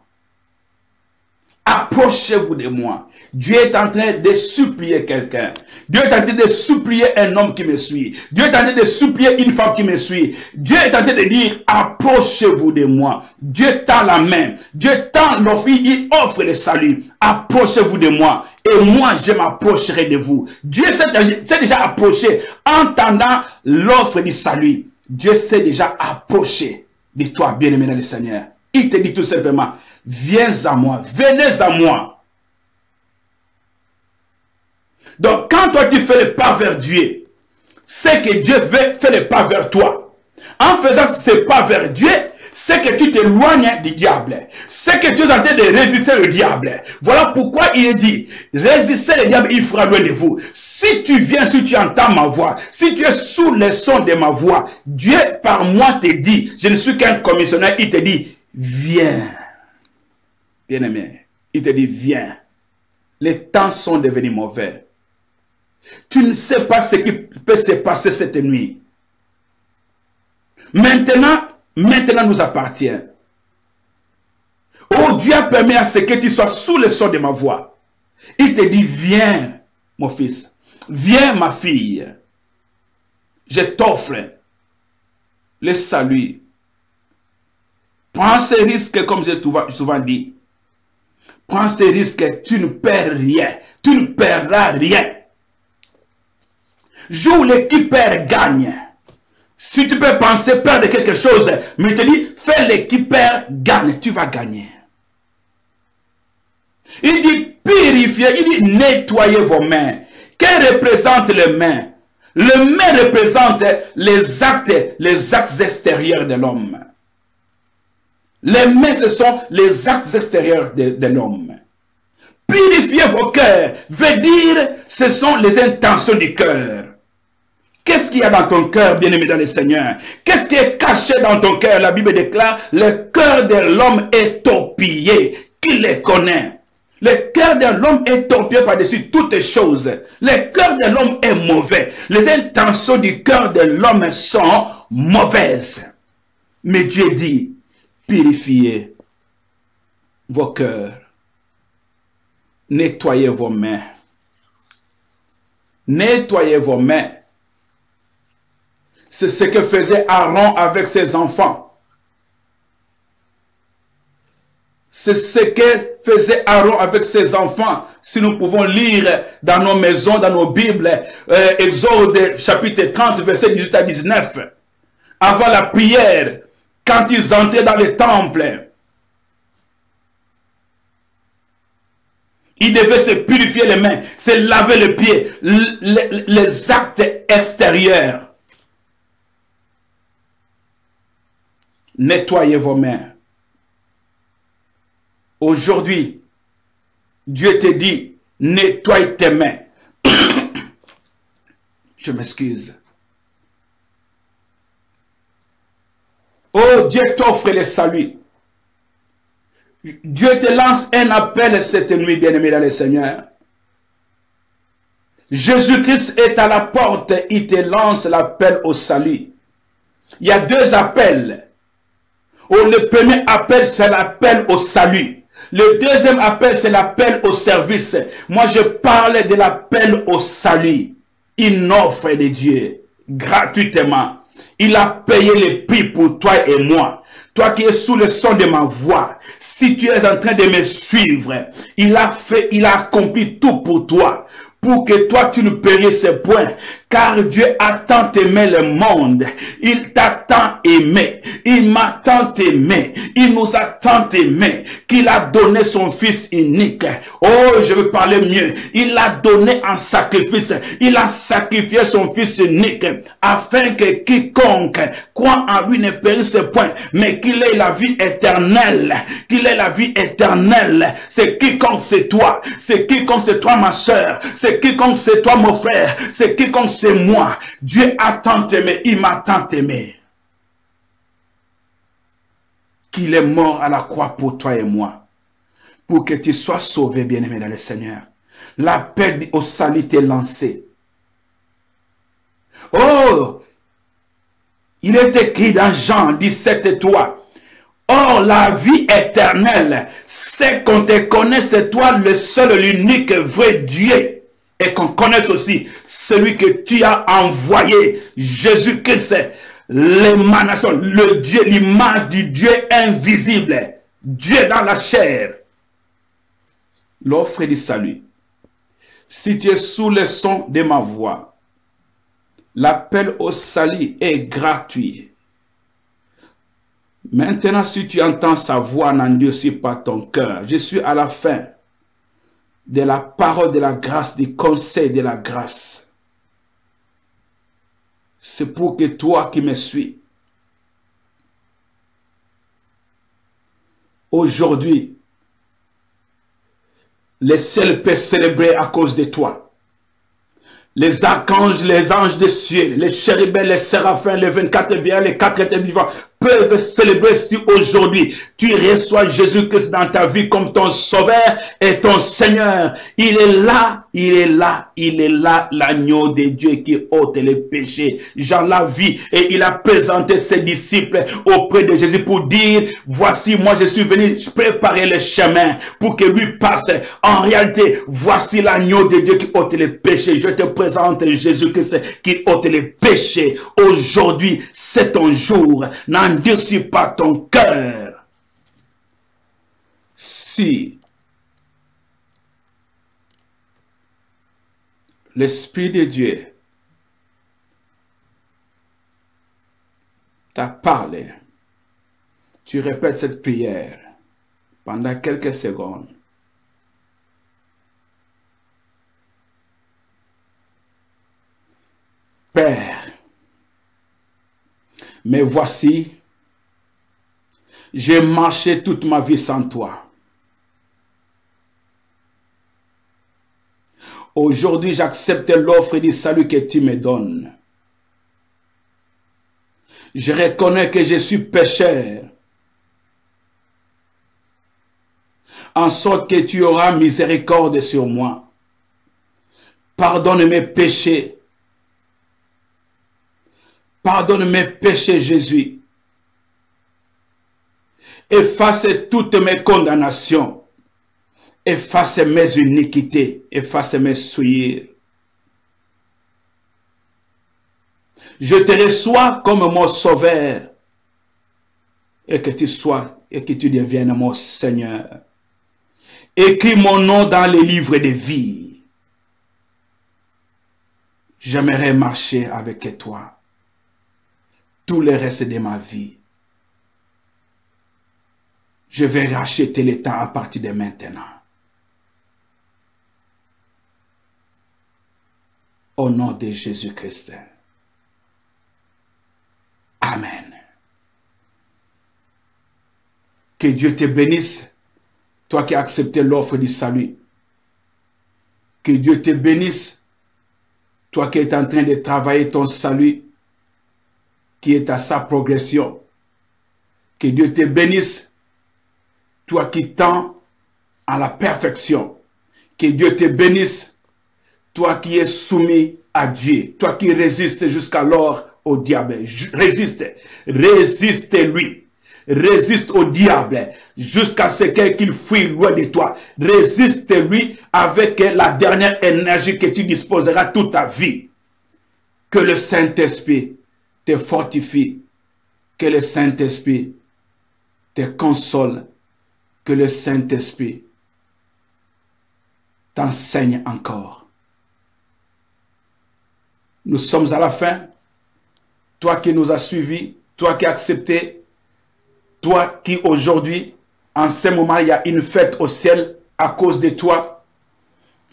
Approchez-vous de moi. » Dieu est en train de supplier quelqu'un. Dieu est en train de supplier un homme qui me suit. Dieu est en train de supplier une femme qui me suit. Dieu est en train de dire, approchez-vous de moi. Dieu tend la main. Dieu tend l'offre, il offre le salut. Approchez-vous de moi. Et moi, je m'approcherai de vous. Dieu s'est déjà approché en tendant l'offre du salut. Dieu s'est déjà approché de toi, bien-aimé dans le Seigneur. Il te dit tout simplement, viens à moi, venez à moi. Donc, quand toi tu fais le pas vers Dieu, c'est que Dieu fait le pas vers toi. En faisant ce pas vers Dieu, c'est que tu t'éloignes du diable. C'est que tu es en train de résister le diable. Voilà pourquoi il est dit, résistez le diable, il fera loin de vous. Si tu viens, si tu entends ma voix, si tu es sous le son de ma voix, Dieu par moi te dit, je ne suis qu'un commissionnaire, il te dit, viens. Bien-aimé, il te dit, viens. Les temps sont devenus mauvais. Tu ne sais pas ce qui peut se passer cette nuit. Maintenant nous appartient. Oh, Dieu a permis à ce que tu sois sous le son de ma voix. Il te dit, viens, mon fils. Viens, ma fille. Je t'offre le salut. Prends ces risques, comme j'ai souvent dit. Prends ces risques, tu ne perds rien. Tu ne perdras rien. Joue l'équipe perd gagne. Si tu peux penser perdre quelque chose, mais te dis, fais l'équipe perd gagne, tu vas gagner. Il dit purifier, il dit nettoyer vos mains. Qu'elles représentent les mains? Les mains représentent les actes extérieurs de l'homme. Les mains, ce sont les actes extérieurs de l'homme. Purifier vos cœurs veut dire, ce sont les intentions du cœur. Qu'est-ce qu'il y a dans ton cœur, bien-aimé dans le Seigneur? Qu'est-ce qui est caché dans ton cœur? La Bible déclare, le cœur de l'homme est torpillé. Qui le connaît? Le cœur de l'homme est torpillé par-dessus toutes choses. Le cœur de l'homme est mauvais. Les intentions du cœur de l'homme sont mauvaises. Mais Dieu dit, purifiez vos cœurs. Nettoyez vos mains. Nettoyez vos mains. C'est ce que faisait Aaron avec ses enfants. C'est ce que faisait Aaron avec ses enfants. Si nous pouvons lire dans nos maisons, dans nos Bibles, Exode chapitre 30, verset 18 à 19. Avant la prière, quand ils entraient dans le temple, ils devaient se purifier les mains, se laver les pieds, les actes extérieurs. Nettoyez vos mains. Aujourd'hui, Dieu te dit, nettoie tes mains. Je m'excuse. Oh, Dieu t'offre le salut. Dieu te lance un appel cette nuit, bien-aimé dans le Seigneur. Jésus-Christ est à la porte, il te lance l'appel au salut. Il y a deux appels. Oh, le premier appel, c'est l'appel au salut. Le deuxième appel, c'est l'appel au service. Moi, je parle de l'appel au salut. Une offre de Dieu, gratuitement. Il a payé le prix pour toi et moi. Toi qui es sous le son de ma voix, si tu es en train de me suivre, il a accompli tout pour toi. Pour que toi tu ne périsses point. Car Dieu a tant aimé le monde. Il t'a tant aimé. Il m'a tant aimé. Il nous a tant aimé. Qu'il a donné son Fils unique. Oh, je veux parler mieux. Il l'a donné en sacrifice. Il a sacrifié son Fils unique. Afin que quiconque croit en lui ne périsse point. Mais qu'il ait la vie éternelle. Qu'il ait la vie éternelle. C'est quiconque c'est toi. C'est quiconque c'est toi ma soeur. C'est quiconque c'est toi mon frère. C'est quiconque c'est moi. Dieu a tant aimé. Il m'a tant aimé. Qu'il est mort à la croix pour toi et moi. Pour que tu sois sauvé, bien-aimé dans le Seigneur. L'appel au salut t'est lancé. Oh! Il est écrit dans Jean 17:3. Or, la vie éternelle, c'est qu'on te connaisse, toi, le seul, l'unique, vrai Dieu. Et qu'on connaisse aussi celui que tu as envoyé, Jésus-Christ, l'émanation, le Dieu, l'image du Dieu invisible, Dieu dans la chair. L'offre du salut. Si tu es sous le son de ma voix, l'appel au salut est gratuit. Maintenant, si tu entends sa voix, n'endurcis pas ton cœur. Je suis à la fin de la parole de la grâce, du conseil de la grâce. C'est pour que toi qui me suis, aujourd'hui, les ciels peuvent célébrer à cause de toi. Les archanges, les anges des cieux, les chérubins, les séraphins, les 24 vieillards, les 4 êtres vivants peuvent célébrer si aujourd'hui tu reçois Jésus-Christ dans ta vie comme ton sauveur et ton Seigneur. Il est là, il est là, il est là, l'agneau de Dieu qui ôte les péchés. Jean l'a vu et il a présenté ses disciples auprès de Jésus pour dire, voici moi je suis venu préparer le chemin pour que lui passe. En réalité, voici l'agneau de Dieu qui ôte les péchés. Je te présente Jésus-Christ qui ôte les péchés. Aujourd'hui, c'est ton jour. N'endurcis pas ton cœur. Si l'Esprit de Dieu t'a parlé, tu répètes cette prière pendant quelques secondes. Père, mais voici, j'ai marché toute ma vie sans toi. Aujourd'hui, j'accepte l'offre du salut que tu me donnes. Je reconnais que je suis pécheur, en sorte que tu auras miséricorde sur moi. Pardonne mes péchés. Pardonne mes péchés, Jésus. Efface toutes mes condamnations. Efface mes iniquités. Efface mes souillures. Je te reçois comme mon sauveur. Et que tu sois, et que tu deviennes mon Seigneur. Écris mon nom dans les livres de vie. J'aimerais marcher avec toi tout le reste de ma vie. Je vais racheter le temps à partir de maintenant. Au nom de Jésus-Christ. Amen. Que Dieu te bénisse toi qui as accepté l'offre du salut. Que Dieu te bénisse, toi qui es en train de travailler ton salut, qui est à sa progression. Que Dieu te bénisse, toi qui tends à la perfection. Que Dieu te bénisse, toi qui es soumis à Dieu, toi qui résistes jusqu'alors au diable. Résiste, résiste-lui. Résiste au diable jusqu'à ce qu'il fuit loin de toi. Résiste-lui avec la dernière énergie que tu disposeras toute ta vie. Que le Saint-Esprit te fortifie. Que le Saint-Esprit te console. Que le Saint-Esprit t'enseigne encore. Nous sommes à la fin. Toi qui nous as suivis, toi qui as accepté, toi qui aujourd'hui, en ce moment, il y a une fête au ciel à cause de toi.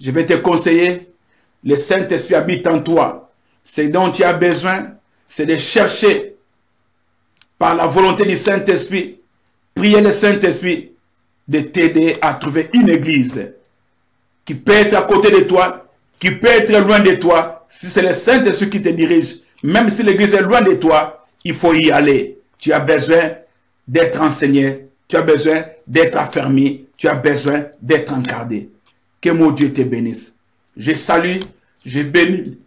Je vais te conseiller, le Saint-Esprit habite en toi. Ce dont tu as besoin, c'est de chercher par la volonté du Saint-Esprit, prier le Saint-Esprit de t'aider à trouver une église qui peut être à côté de toi, qui peut être loin de toi. Si c'est le Saint-Esprit qui te dirige, même si l'église est loin de toi, il faut y aller. Tu as besoin d'être enseigné, tu as besoin d'être affermi, tu as besoin d'être encadré. Que mon Dieu te bénisse. Je salue, je bénis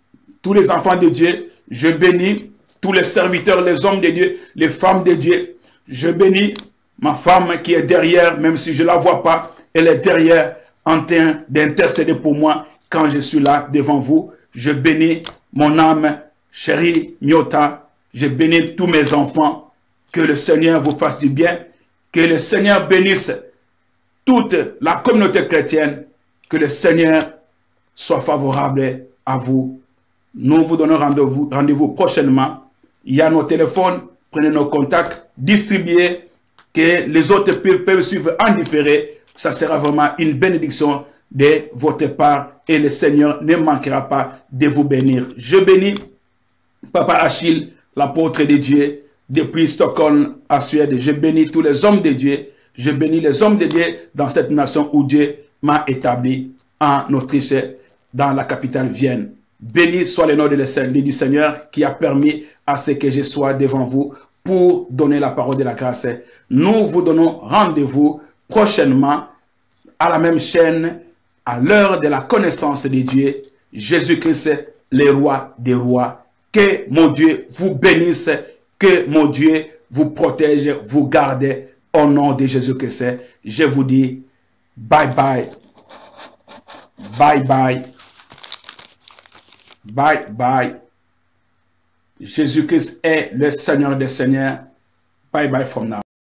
tous les enfants de Dieu, je bénis tous les serviteurs, les hommes de Dieu, les femmes de Dieu. Je bénis ma femme qui est derrière, même si je ne la vois pas, elle est derrière en train d'intercéder pour moi quand je suis là devant vous. Je bénis mon âme chérie Miota, je bénis tous mes enfants. Que le Seigneur vous fasse du bien. Que le Seigneur bénisse toute la communauté chrétienne. Que le Seigneur soit favorable à vous. Nous vous donnons rendez-vous prochainement. Il y a nos téléphones. Prenez nos contacts. Distribuez. Que les autres peuvent suivre en différé. Ça sera vraiment une bénédiction de votre part. Et le Seigneur ne manquera pas de vous bénir. Je bénis Papa Achille, l'apôtre de Dieu. Depuis Stockholm à Suède, je bénis tous les hommes de Dieu. Je bénis les hommes de Dieu dans cette nation où Dieu m'a établi en Autriche, dans la capitale Vienne. Béni soit le nom du Seigneur qui a permis à ce que je sois devant vous pour donner la parole de la grâce. Nous vous donnons rendez-vous prochainement à la même chaîne, à l'heure de la connaissance de Dieu, Jésus-Christ, le roi des rois. Que mon Dieu vous bénisse. Que mon Dieu vous protège, vous garde au nom de Jésus-Christ. Je vous dis bye bye. Bye bye. Bye bye. Jésus-Christ est le Seigneur des Seigneurs. Bye bye from now.